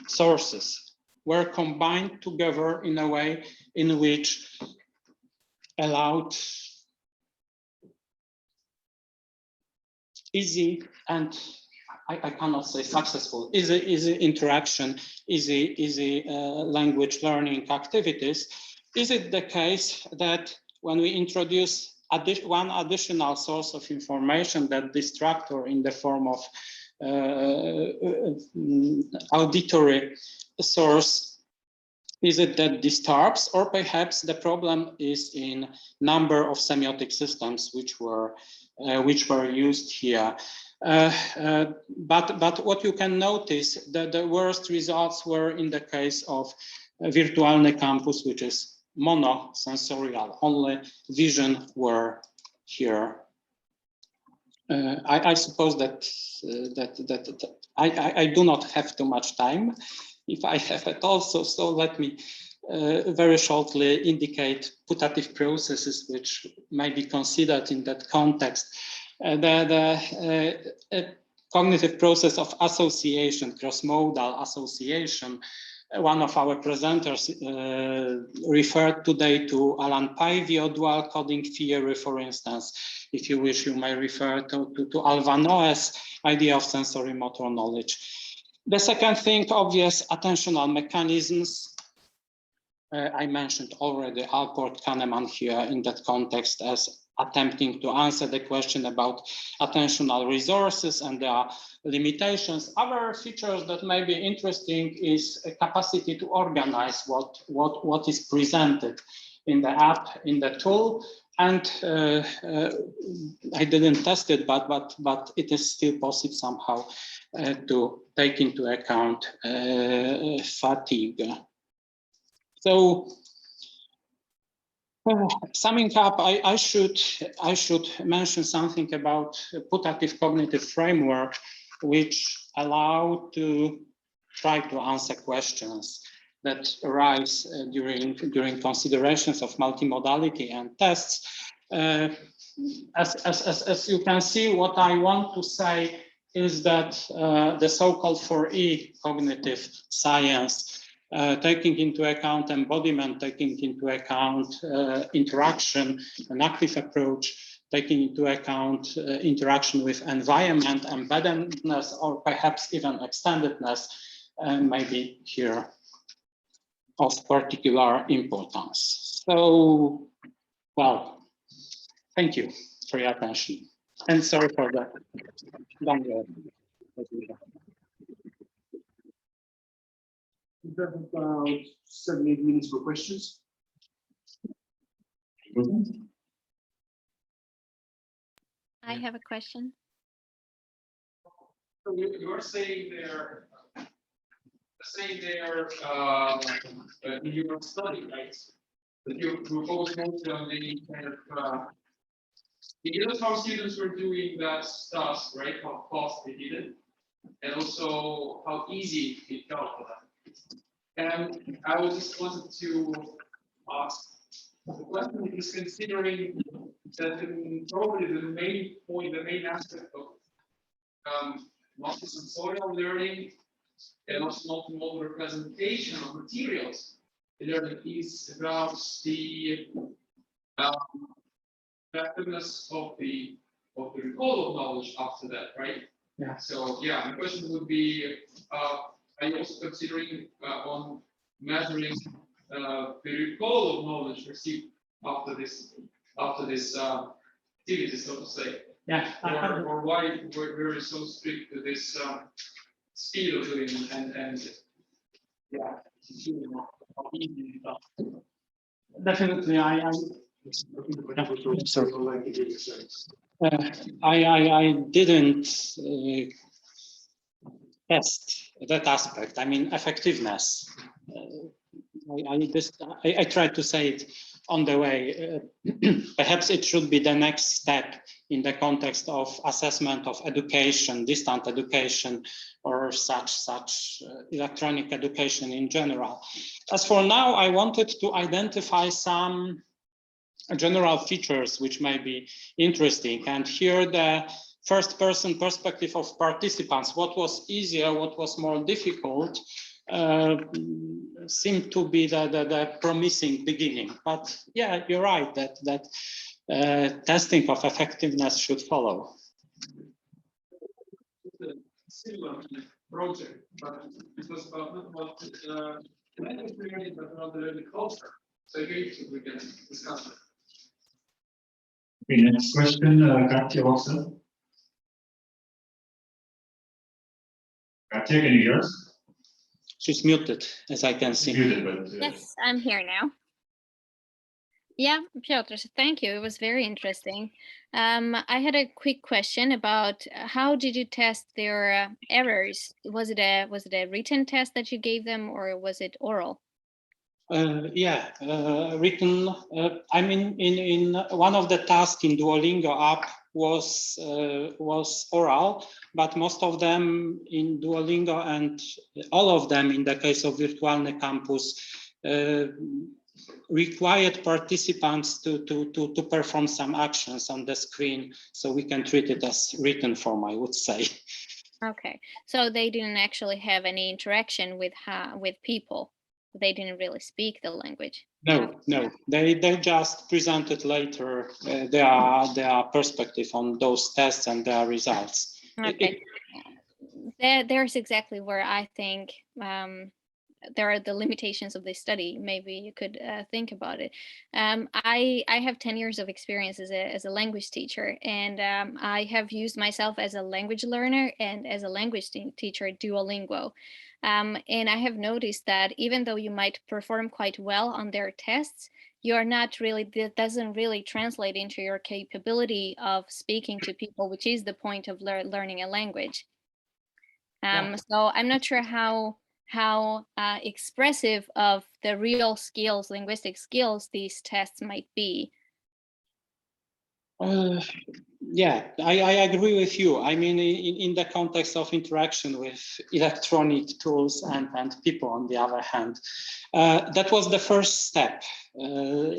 sources were combined together in a way in which allowed easy and I cannot say successful, easy interaction, easy language learning activities? Is it the case that when we introduce one additional source of information, that distractor in the form of auditory source, is it that disturbs, or perhaps the problem is in number of semiotic systems which were used here? But what you can notice, that the worst results were in the case of Wirtualny campus, which is monosensorial, only vision were here. I suppose that I do not have too much time, if I have at all, so let me very shortly indicate putative processes which may be considered in that context. The cognitive process of association, cross-modal association. One of our presenters referred today to Alan Paivio dual coding theory, for instance. If you wish, you may refer to Alva Noe's idea of sensory motor knowledge. The second thing, obvious attentional mechanisms. I mentioned already Alport Kahneman here in that context as attempting to answer the question about attentional resources and their limitations. Other features that may be interesting is a capacity to organize what is presented in the app, in the tool. And I didn't test it, but it is still possible somehow to take into account fatigue. So summing up, I should mention something about a putative cognitive framework, which allow to try to answer questions that arise during considerations of multimodality and tests. As you can see, what I want to say is that the so-called 4E cognitive science, taking into account embodiment, taking into account interaction, an active approach, taking into account interaction with environment, embeddedness, or perhaps even extendedness, may be here of particular importance. So, well, thank you for your attention. And sorry for that. We have about 7-8 minutes for questions. I have a question. So you're saying there in your study, right? That you focus mostly on the kind of how students were doing that stuff, right? How fast they did it, and also how easy it felt for them. And I just wanted to ask the question is, considering that probably the main point, the main aspect of multisensorial learning and also multimodal representation of materials learning is about the effectiveness of the recall of knowledge after that, right? Yeah. So yeah, the question would be, are you also considering on measuring the recall of knowledge received after this activity, so to say? Yeah. Or why we're so strict to this speed of doing and yeah, definitely I didn't test that aspect. I mean, effectiveness. I tried to say it on the way. Perhaps it should be the next step in the context of assessment of education, distant education, or such electronic education in general. As for now, I wanted to identify some general features which may be interesting. And here the first person perspective of participants, what was easier, what was more difficult, seemed to be the promising beginning. But yeah, you're right that testing of effectiveness should follow. Similar project, but it was about not about language learning, but about the learning culture. So here we can discuss it. Okay, next question, Katja-Woxell. Katja, can you hear us? She's muted, as I can see. Muted, but, Yes, I'm here now. Yeah, Piotr, so thank you. It was very interesting. I had a quick question about how did you test their errors? Was it a written test that you gave them, or was it oral? Written. I mean, in one of the tasks in Duolingo app was oral, but most of them in Duolingo and all of them in the case of Wirtualny Campus required participants to perform some actions on the screen, so we can treat it as written form, I would say. Okay, so they didn't actually have any interaction with people. They didn't really speak the language. No, they just presented later their perspective on those tests and their results. Okay, there's exactly where I think there are the limitations of this study. Maybe you could think about it. I have 10 years of experience as a language teacher, and I have used myself as a language learner and as a language teacher at Duolingo. And I have noticed that even though you might perform quite well on their tests, you're not really, that doesn't really translate into your capability of speaking to people, which is the point of learning a language. So I'm not sure how expressive of the real skills, linguistic skills, these tests might be. Yeah, I agree with you. I mean, in the context of interaction with electronic tools and people, on the other hand, that was the first step. In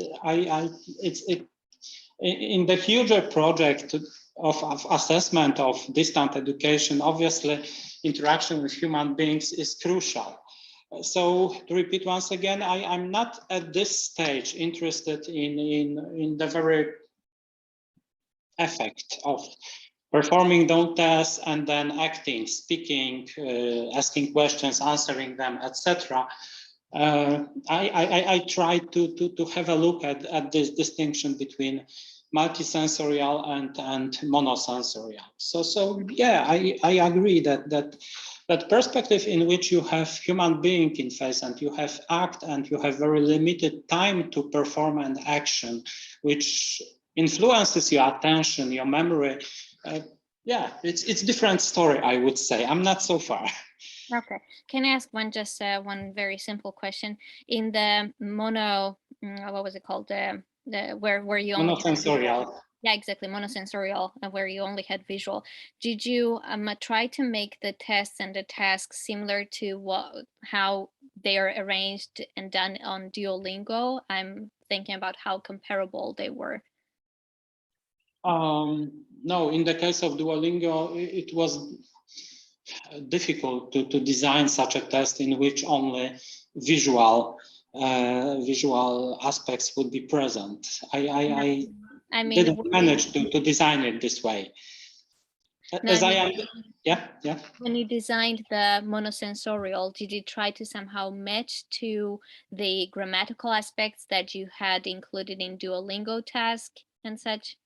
the future project of assessment of distant education, obviously, interaction with human beings is crucial. So to repeat once again, I'm not at this stage interested in the very effect of performing those tests and then acting, speaking, asking questions, answering them, etc. I try to have a look at this distinction between multisensorial and monosensorial. So yeah, I agree that perspective in which you have human being in face and you have act and you have very limited time to perform an action, which influences your attention, your memory. Yeah, it's different story, I would say. I'm not so far. Okay, can I ask one very simple question? In the what was it called? The where you only Monosensorial. Yeah, exactly, monosensorial, where you only had visual. Did you try to make the tests and the tasks similar to how they are arranged and done on Duolingo? I'm thinking about how comparable they were. No, in the case of Duolingo, it was difficult to design such a test in which only visual aspects would be present. I didn't manage to design it this way. When you designed the monosensorial, did you try to somehow match to the grammatical aspects that you had included in Duolingo task and such?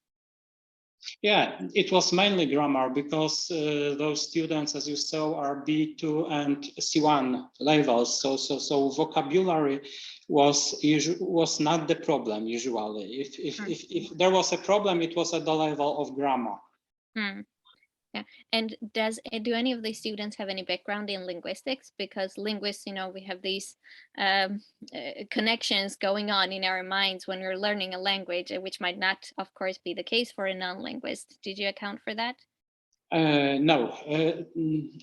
Yeah, it was mainly grammar because those students, as you saw, are B2 and C1 levels. So vocabulary was not the problem usually. If there was a problem, it was at the level of grammar. Yeah, and do any of these students have any background in linguistics? Because linguists, we have these connections going on in our minds when we're learning a language, which might not, of course, be the case for a non-linguist. Did you account for that? No,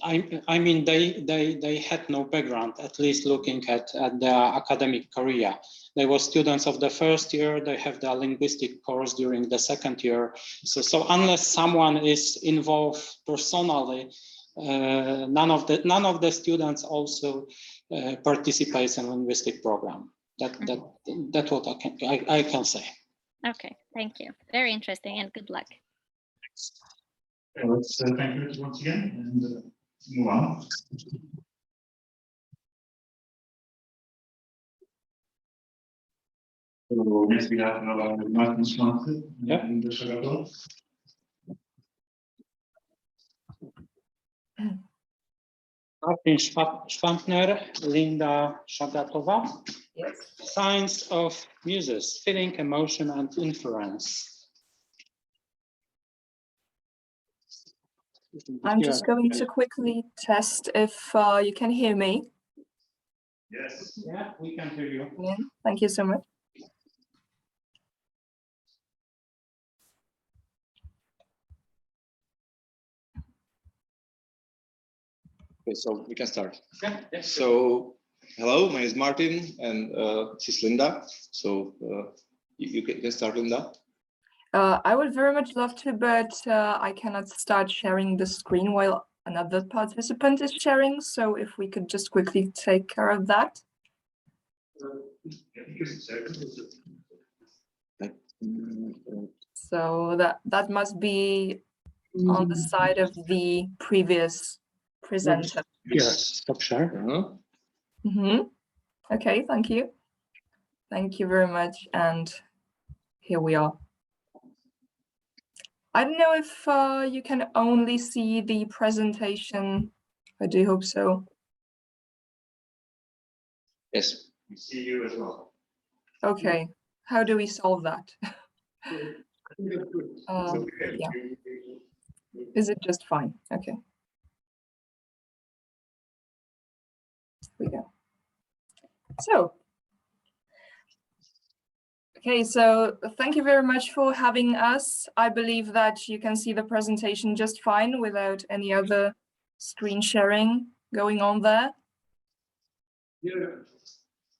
I mean they had no background, at least looking at their academic career. They were students of the first year. They have their linguistic course during the second year. So unless someone is involved personally, none of the students also participates in linguistic program. That's what I can say. Okay, thank you. Very interesting, and good luck. Okay, let's thank you once again and move on. So next we have Martin Švantner in the Šagátová. Martin Švantner, Linda Šagátová. Yes. Science of Muses, Feeling, Emotion, and Inference. I'm just going to quickly test if you can hear me. Yes. Yeah, we can hear you. Yeah, thank you so much. Okay, so we can start. Yeah, yes. So, hello, my name is Martin, and this is Linda. So you can start, Linda. I would very much love to, but I cannot start sharing the screen while another participant is sharing. So if we could just quickly take care of that. So that must be on the side of the previous presenter. Yes, stop share. Okay, thank you. Thank you very much. And here we are. I don't know if you can only see the presentation. I do hope so. Yes. We see you as well. Okay, how do we solve that? Yeah. Is it just fine? Okay. Here we go. So, okay, so thank you very much for having us. I believe that you can see the presentation just fine without any other screen sharing going on there. Yeah.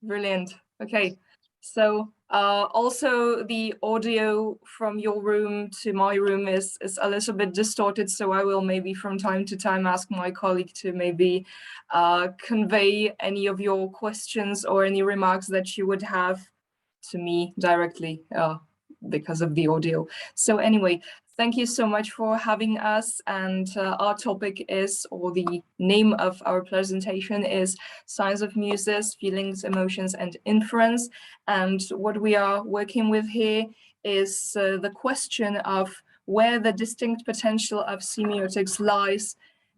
Brilliant. Okay, so also the audio from your room to my room is a little bit distorted, so I will maybe from time to time ask my colleague to maybe convey any of your questions or any remarks that you would have to me directly because of the audio. So anyway, thank you so much for having us, and our topic is, or the name of our presentation is Science of Muses, Feelings, Emotions, and Inference. And what we are working with here is the question of where the distinct potential of semiotics lies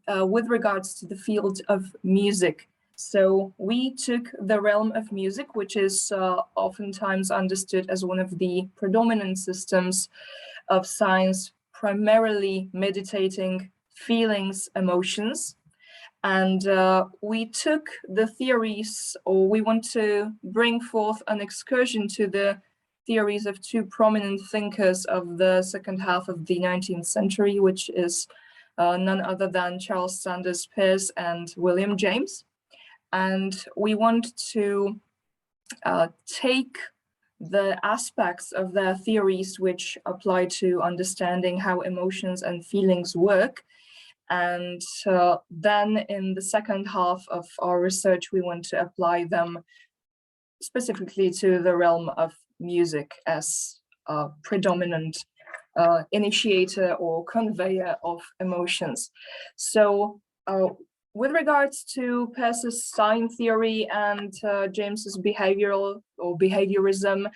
with regards to the field of music. So we took the realm of music, which is oftentimes understood as one of the predominant systems of science, primarily meditating feelings, emotions. And we took the theories, or we want to bring forth an excursion to the theories of two prominent thinkers of the second half of the 19th century, which is none other than Charles Sanders Peirce and William James. And we want to take the aspects of their theories which apply to understanding how emotions and feelings work. And then in the second half of our research, we want to apply them specifically to the realm of music as a predominant initiator or conveyor of emotions. So with regards to Peirce's sign theory and James's behavioral or behaviorism,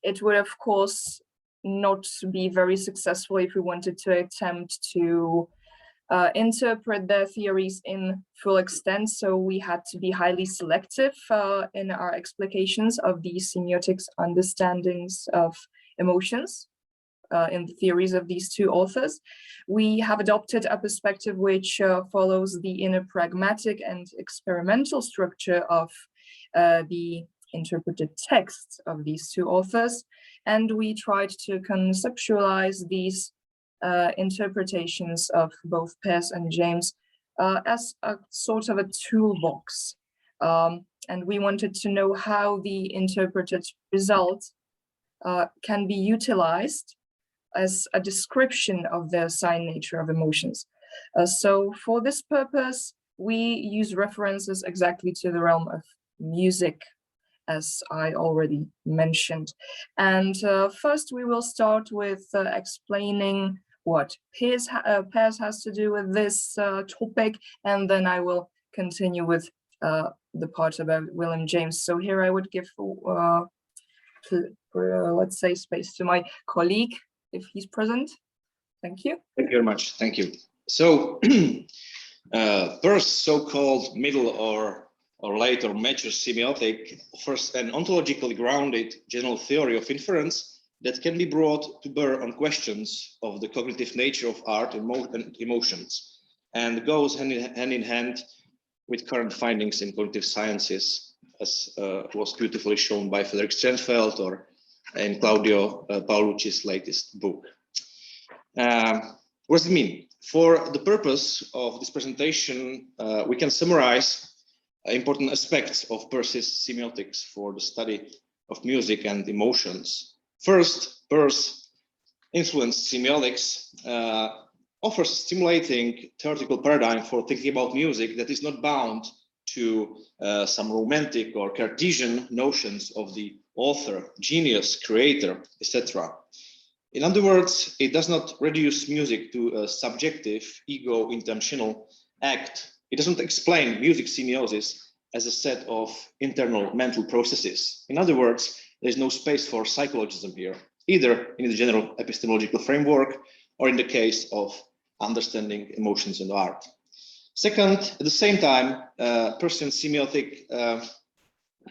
it would of course not be very successful if we wanted to attempt to interpret their theories in full extent. So we had to be highly selective in our explications of the semiotics understandings of emotions. in the theories of these two authors. We have adopted a perspective which follows the inner pragmatic and experimental structure of the interpreted texts of these two authors, and we tried to conceptualize these interpretations of both Pears and James as a sort of a toolbox. And we wanted to know how the interpreted result can be utilized as a description of the sign nature of emotions. So for this purpose, we use references exactly to the realm of music, as I already mentioned. And first we will start with explaining what Pears has to do with this topic, and then I will continue with the part about William James. So here I would give, let's say, space to my colleague, if he's present. Thank you. Thank you very much. Thank you. So Pears' so-called middle or later mature semiotic offers an ontologically grounded general theory of inference that can be brought to bear on questions of the cognitive nature of art and emotions, and goes hand in hand with current findings in cognitive sciences, as was beautifully shown by Frederick Strenfeld or in Claudio Paolucci's latest book. What does it mean? For the purpose of this presentation, we can summarize important aspects of Pears' semiotics for the study of music and emotions. First, Pears' influenced semiotics offers a stimulating theoretical paradigm for thinking about music that is not bound to some romantic or Cartesian notions of the author, genius, creator, etc. In other words, it does not reduce music to a subjective, ego-intentional act. It doesn't explain music semiosis as a set of internal mental processes. In other words, there's no space for psychologism here, either in the general epistemological framework or in the case of understanding emotions and art. Second, at the same time, Pearsian semiotic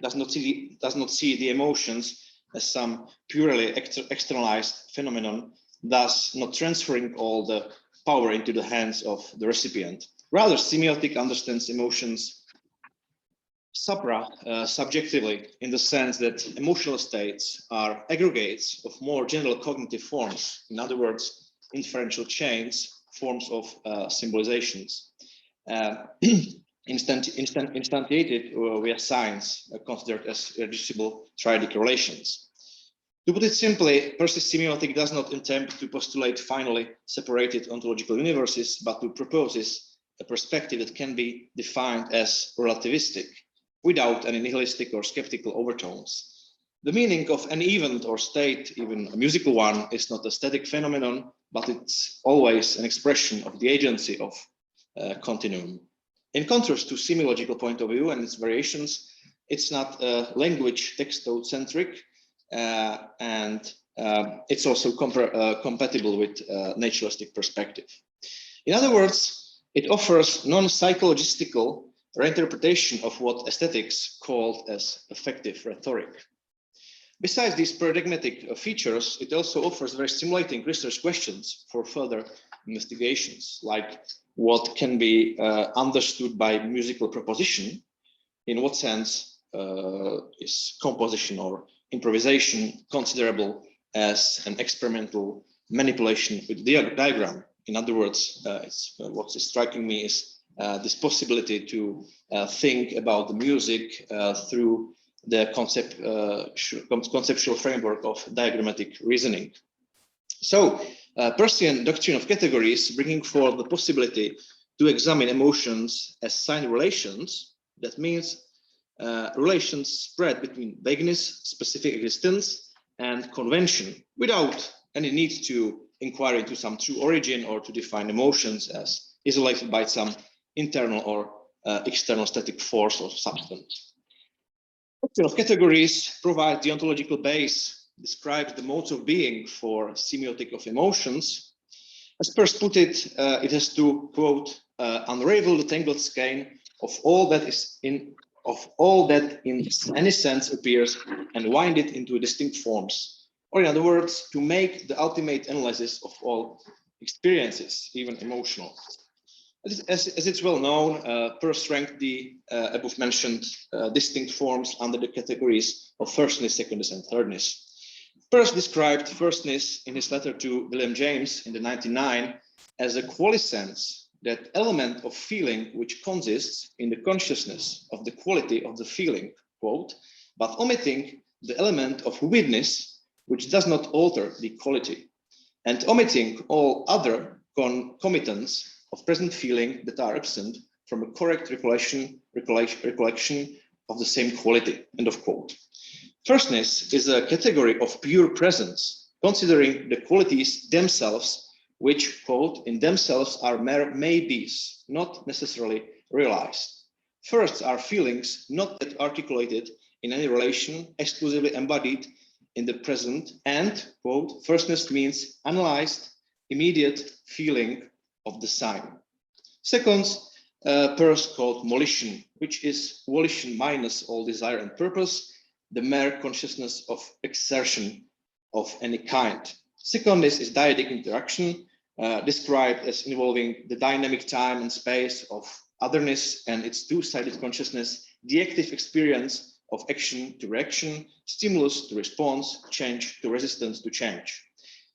does not see the emotions as some purely externalized phenomenon, thus not transferring all the power into the hands of the Rather, semiotic understands emotions subjectively, in the sense that emotional states are aggregates of more general cognitive forms. In other words, inferential chains, forms of symbolizations, instantiated via signs considered as reducible triadic relations. To put it simply, Pears' semiotic does not attempt to postulate finally separated ontological universes, but to proposes a perspective that can be defined as relativistic, without any nihilistic or skeptical overtones. The meaning of an event or state, even a musical one, is not a static phenomenon, but it's always an expression of the agency of continuum. In contrast to semiological point of view and its variations, it's not language textile-centric, and it's also compatible with naturalistic perspective. In other words, it offers non-psychologistical reinterpretation of what aesthetics called as affective rhetoric. Besides these paradigmatic features, it also offers very stimulating research questions for further investigations, like what can be understood by musical proposition, in what sense is composition or improvisation considerable as an experimental manipulation with the diagram. In other words, what's striking me is this possibility to think about the music through the conceptual framework of diagrammatic reasoning. So, Pearsian doctrine of categories bringing forth the possibility to examine emotions as sign relations. That means relations spread between vagueness, specific existence, and convention, without any need to inquire into some true origin or to define emotions as isolated by some internal or external static force or substance. Doctrine of categories provide the ontological base, describes the modes of being for semiotic of emotions. As Pears put it, it has to, quote, unravel the tangled skein of all that in any sense appears and wind it into distinct forms or in other words, to make the ultimate analysis of all experiences, even emotional. As it's well known, Peirce ranked the above mentioned distinct forms under the categories of firstness, secondness, and thirdness. Peirce described firstness in his letter to William James in the 1999 as a qualisense, that element of feeling which consists in the consciousness of the quality of the feeling, quote, but omitting the element of witness, which does not alter the quality, and omitting all other concomitants of present feeling that are absent from a correct recollection of the same quality, end of quote. Firstness is a category of pure presence, considering the qualities themselves, which, quote, in themselves are mere maybes, not necessarily realized. Firsts are feelings not yet articulated in any relation, exclusively embodied in the present, and, quote, firstness means analyzed, immediate feeling of the sign. Seconds, Peirce called volition, which is volition minus all desire and purpose, the mere consciousness of exertion of any kind. Secondness is dyadic interaction, described as involving the dynamic time and space of otherness and its two-sided consciousness, the active experience of action to reaction, stimulus to response, change to resistance to change.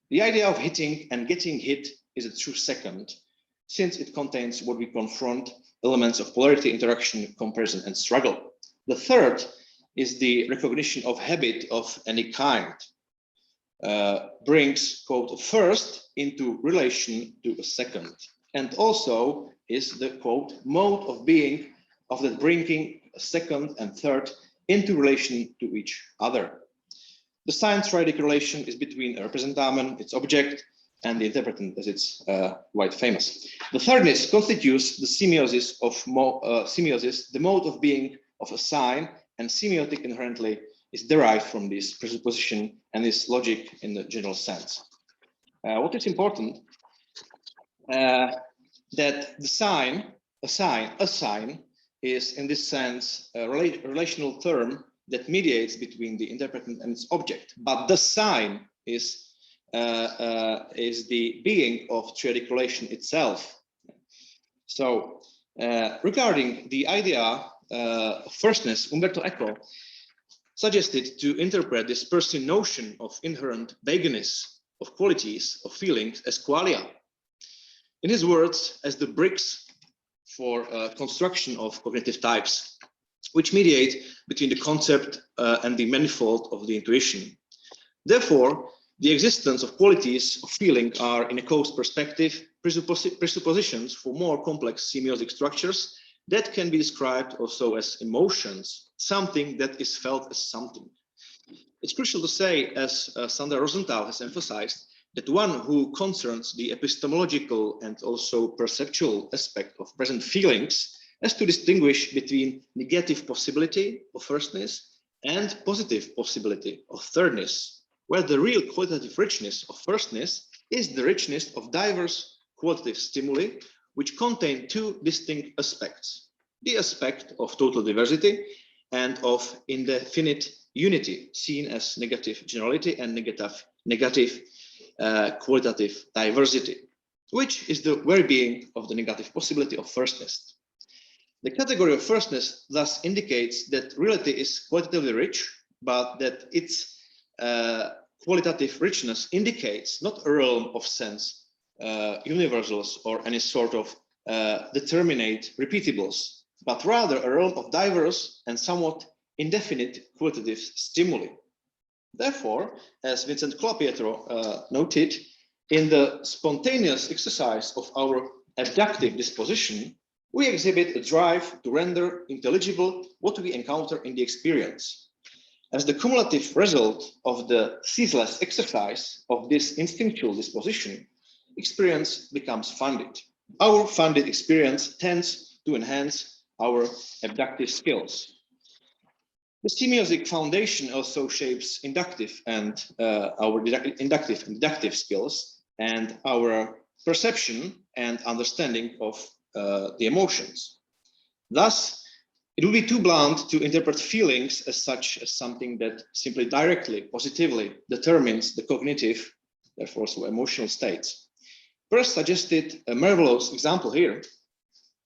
The idea of hitting and getting hit is a true second, since it contains what we confront elements of polarity, interaction, comparison, and struggle. The third is the recognition of habit of any kind, brings, quote, first into relation to a second, and also is the, quote, mode of being of that bringing a second and third into relation to each other. The sign-triadic relation is between a representamen, its object, and the interpretant, as it's quite famous. The thirdness constitutes the semiosis of semiosis, the mode of being of a sign, and semiotic inherently is derived from this presupposition and this logic in the general sense. What is important, that the sign, a sign is in this sense a relational term that mediates between the interpretant and its object, but the sign is the being of triadic relation itself. So regarding the idea of firstness, Umberto Eco suggested to interpret this Peircean notion of inherent vagueness of qualities of feelings as qualia. In his words, as the bricks for construction of cognitive types, which mediate between the concept and the manifold of the intuition. Therefore, the existence of qualities of feeling are, in a cause perspective, presuppositions for more complex semiotic structures that can be described also as emotions, something that is felt as something. It's crucial to say, as Sandra Rosenthal has emphasized, that one who concerns the epistemological and also perceptual aspect of present feelings has to distinguish between negative possibility of firstness and positive possibility of thirdness, where the real qualitative richness of firstness is the richness of diverse qualitative stimuli, which contain two distinct aspects: the aspect of total diversity and of indefinite unity, seen as negative generality, and negative qualitative diversity, which is the very being of the negative possibility of firstness. The category of firstness thus indicates that reality is qualitatively rich, but that its qualitative richness indicates not a realm of sense universals or any sort of determinate repeatables, but rather a realm of diverse and somewhat indefinite qualitative stimuli. Therefore, as Vincent Colapietro noted, in the spontaneous exercise of our abductive disposition, we exhibit a drive to render intelligible what we encounter in the experience. As the cumulative result of the ceaseless exercise of this instinctual disposition, experience becomes funded. Our funded experience tends to enhance our abductive skills. The semiotic foundation also shapes inductive and our inductive and deductive skills and our perception and understanding of the emotions. Thus, It would be too blunt to interpret feelings as such as something that simply directly, positively determines the cognitive, therefore also emotional states. First suggested a marvelous example here.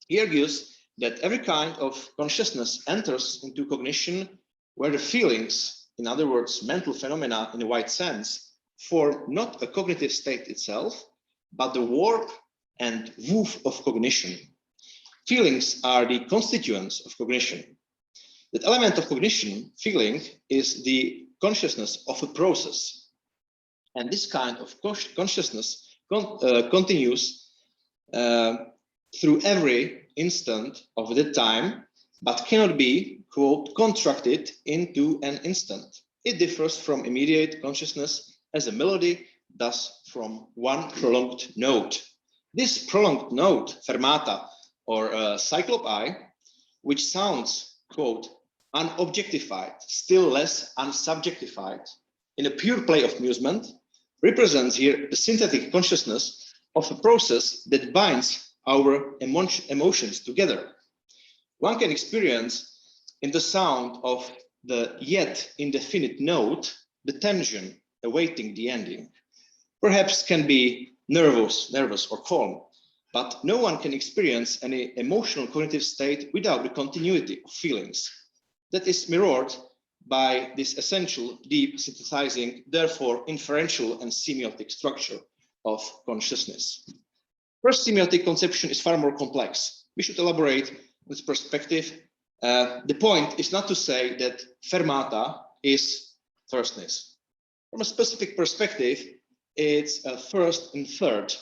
He argues that every kind of consciousness enters into cognition where the feelings, in other words, mental phenomena in a wide sense, form not a cognitive state itself, but the warp and woof of cognition. Feelings are the constituents of cognition. That element of cognition, feeling, is the consciousness of a process. And this kind of consciousness continues through every instant of the time, but cannot be, quote, contracted into an instant. It differs from immediate consciousness as a melody does from one prolonged note. This prolonged note, fermata, or cyclopi, which sounds, quote, unobjectified, still less unsubjectified, in a pure play of amusement, represents here the synthetic consciousness of a process that binds our emotions together. One can experience in the sound of the yet indefinite note the tension awaiting the ending. Perhaps can be nervous or calm, but no one can experience any emotional cognitive state without the continuity of feelings. That is mirrored by this essential, deep, synthesizing, therefore inferential and semiotic structure of consciousness. First, semiotic conception is far more complex. We should elaborate this perspective. The point is not to say that fermata is firstness. From a specific perspective, it's first and third,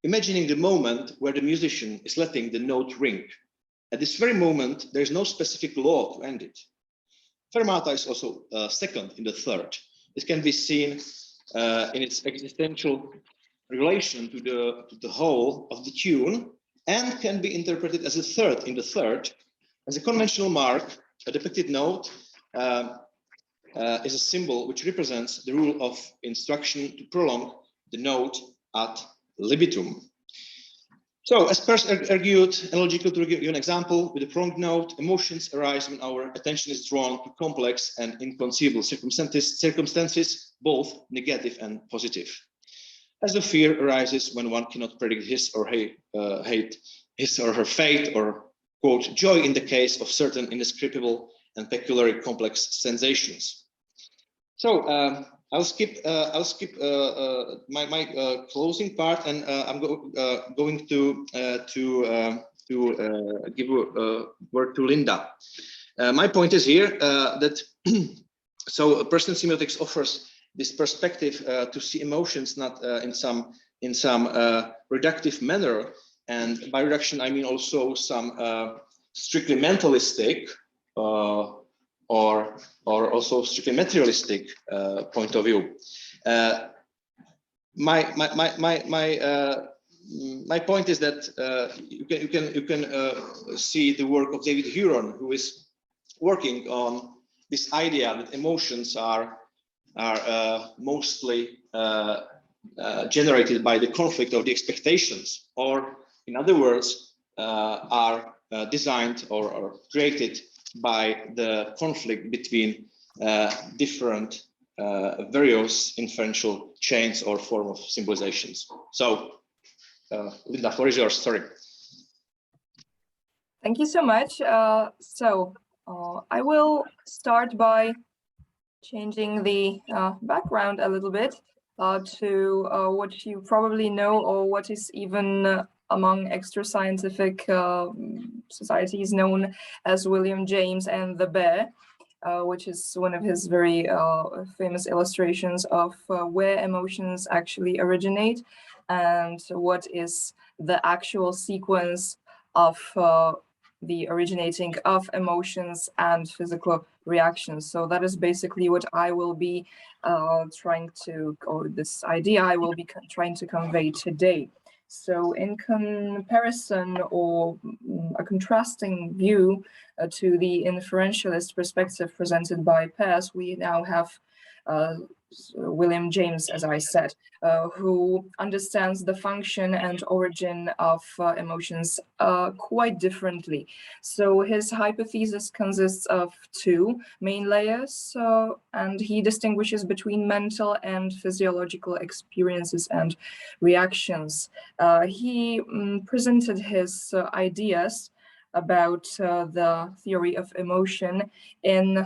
imagining the moment where the musician is letting the note ring. At this very moment, there is no specific law to end it. Fermata is also second in the third. It can be seen in its existential relation to the whole of the tune, and can be interpreted as a third in the third. As a conventional mark, a depicted note is a symbol which represents the rule of instruction to prolong the note ad libitum. So, as Peirce argued, analogical to give you an example, with a prolonged note, emotions arise when our attention is drawn to complex and inconceivable circumstances, both negative and positive. As the fear arises when one cannot predict his or her fate, or, quote, joy in the case of certain indescribable and peculiarly complex sensations. So I'll skip my closing part, and I'm going to give a word to Linda. My point is here that so personal semiotics offers this perspective to see emotions not in some reductive manner, and by reduction I mean also some strictly mentalistic or also strictly materialistic point of view. My point is that you can see the work of David Huron, who is working on this idea that emotions are mostly generated by the conflict of the expectations, or in other words, are designed or created by the conflict between different various inferential chains or form of symbolizations. So, Linda, floor is yours. Sorry. Thank you so much. I will start by changing the background a little bit to what you probably know, or what is even among extra scientific societies known as William James and the Bear, which is one of his very famous illustrations of where emotions actually originate and what is the actual sequence of the originating of emotions and physical reactions. So that is basically what I will be trying to, or this idea I will be trying to convey today. So in comparison, or a contrasting view to the inferentialist perspective presented by Peirce, we now have William James, as I said, who understands the function and origin of emotions quite differently. So his hypothesis consists of two main layers, and he distinguishes between mental and physiological experiences and reactions. He presented his ideas about the theory of emotion in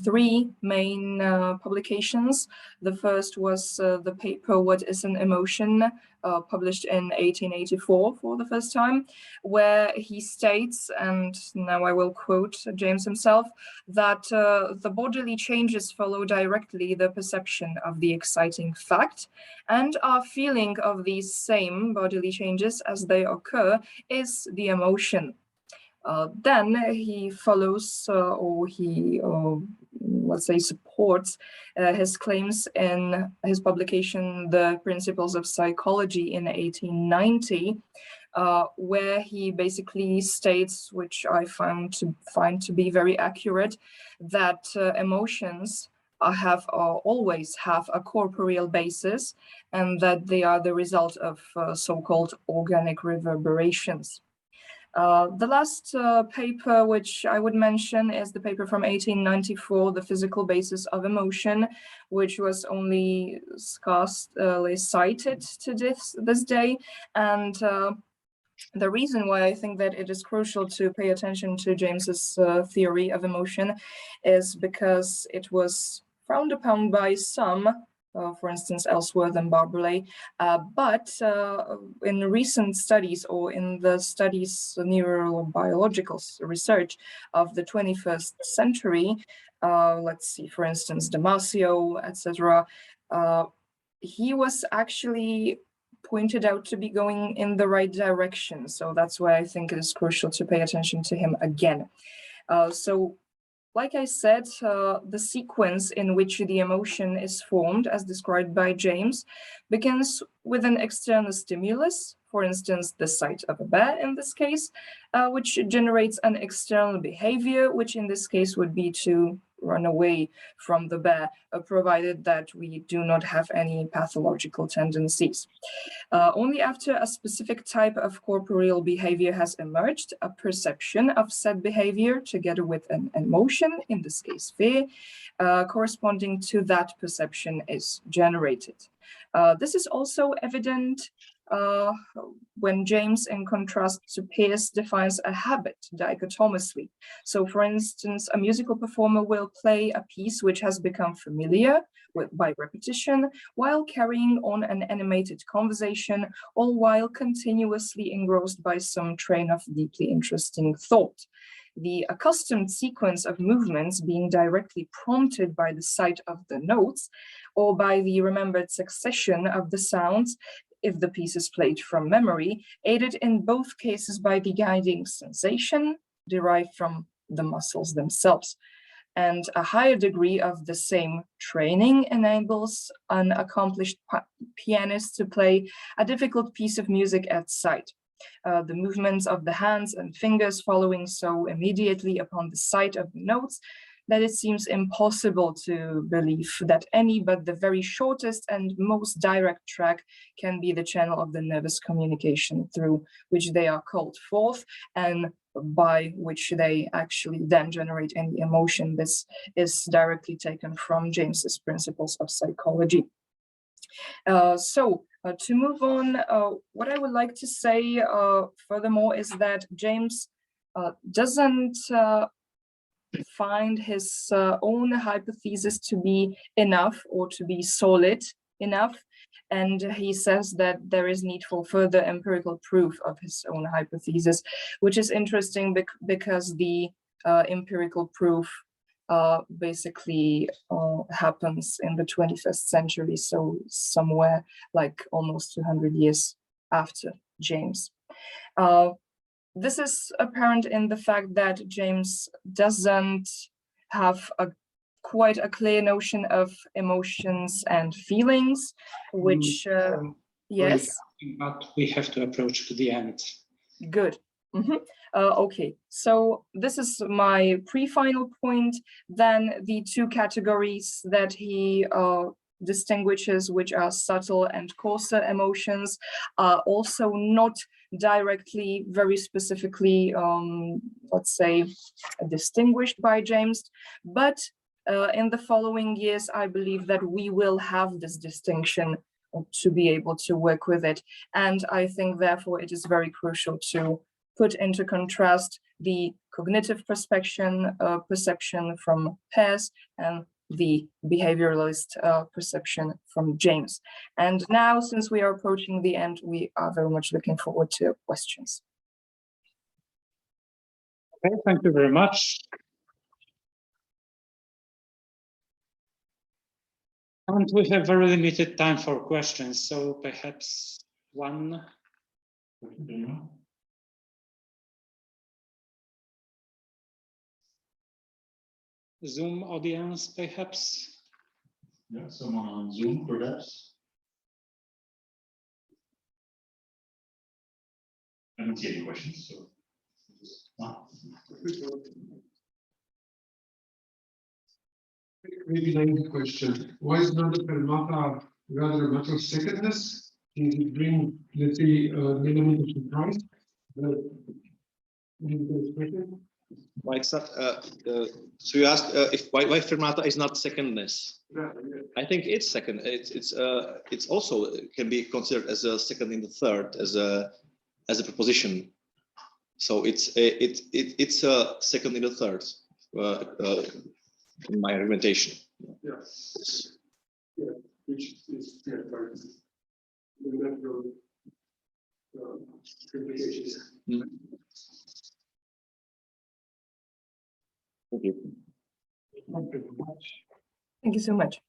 three main publications. The first was the paper, What is an Emotion, published in 1884 for the first time, where he states, and now I will quote James himself, that the bodily changes follow directly the perception of the exciting fact, and our feeling of these same bodily changes as they occur is the emotion. Then he follows, or he, let's say, supports his claims in his publication, The Principles of Psychology in 1890, where he basically states, which I find to be very accurate, that emotions always have a corporeal basis, and that they are the result of so-called organic reverberations. The last paper which I would mention is the paper from 1894, The Physical Basis of Emotion, which was only scarcely cited to this day. And the reason why I think that it is crucial to pay attention to James's theory of emotion is because it was frowned upon by some, for instance, Ellsworth and Barbalet, but in recent studies, or in the studies, neurobiological research of the 21st century, let's see, for instance, Damasio, etc., he was actually pointed out to be going in the right direction. So that's why I think it is crucial to pay attention to him again. So, like I said, the sequence in which the emotion is formed, as described by James, begins with an external stimulus, for instance, the sight of a bear in this case, which generates an external behavior, which in this case would be to run away from the bear, provided that we do not have any pathological tendencies. Only after a specific type of corporeal behavior has emerged, a perception of said behavior, together with an emotion, in this case fear, corresponding to that perception is generated. This is also evident when James, in contrast to Peirce, defines a habit dichotomously. So, for instance, a musical performer will play a piece which has become familiar by repetition, while carrying on an animated conversation, all while continuously engrossed by some train of deeply interesting thought. The accustomed sequence of movements being directly prompted by the sight of the notes, or by the remembered succession of the sounds, if the piece is played from memory, aided in both cases by the guiding sensation derived from the muscles themselves. And a higher degree of the same training enables an accomplished pianist to play a difficult piece of music at sight. The movements of the hands and fingers following so immediately upon the sight of the notes that it seems impossible to believe that any but the very shortest and most direct track can be the channel of the nervous communication through which they are called forth and by which they actually then generate any emotion. This is directly taken from James's Principles of Psychology. To move on, what I would like to say furthermore is that James doesn't find his own hypothesis to be enough or to be solid enough, and he says that there is need for further empirical proof of his own hypothesis, which is interesting because the empirical proof basically happens in the 21st century, so somewhere like almost 200 years after James. This is apparent in the fact that James doesn't have quite a clear notion of emotions and feelings, which, yes. But we have to approach to the end. Good. Okay, so this is my pre-final point. Then the two categories that he distinguishes, which are subtle and coarser emotions, are also not directly, very specifically, let's say, distinguished by James. But in the following years, I believe that we will have this distinction to be able to work with it. And I think, therefore, it is very crucial to put into contrast the cognitive perception from Peirce and the behavioralist perception from James. And now, since we are approaching the end, we are very much looking forward to questions. Okay, thank you very much. And we have very limited time for questions, so perhaps one. Zoom audience, perhaps? Yeah, someone on Zoom, perhaps. I don't see any questions, so. Maybe a question. Why is not the fermata rather a matter of secondness? Can it bring, let's say, an element of surprise? Why it's not? So you asked if why fermata is not secondness? Yeah. I think it's second. It's also can be considered as a second in the third as a proposition. So it's a second in the third. In my argumentation. Yes. Yeah, which is the natural implications. Thank you. Thank you very much. Thank you so much.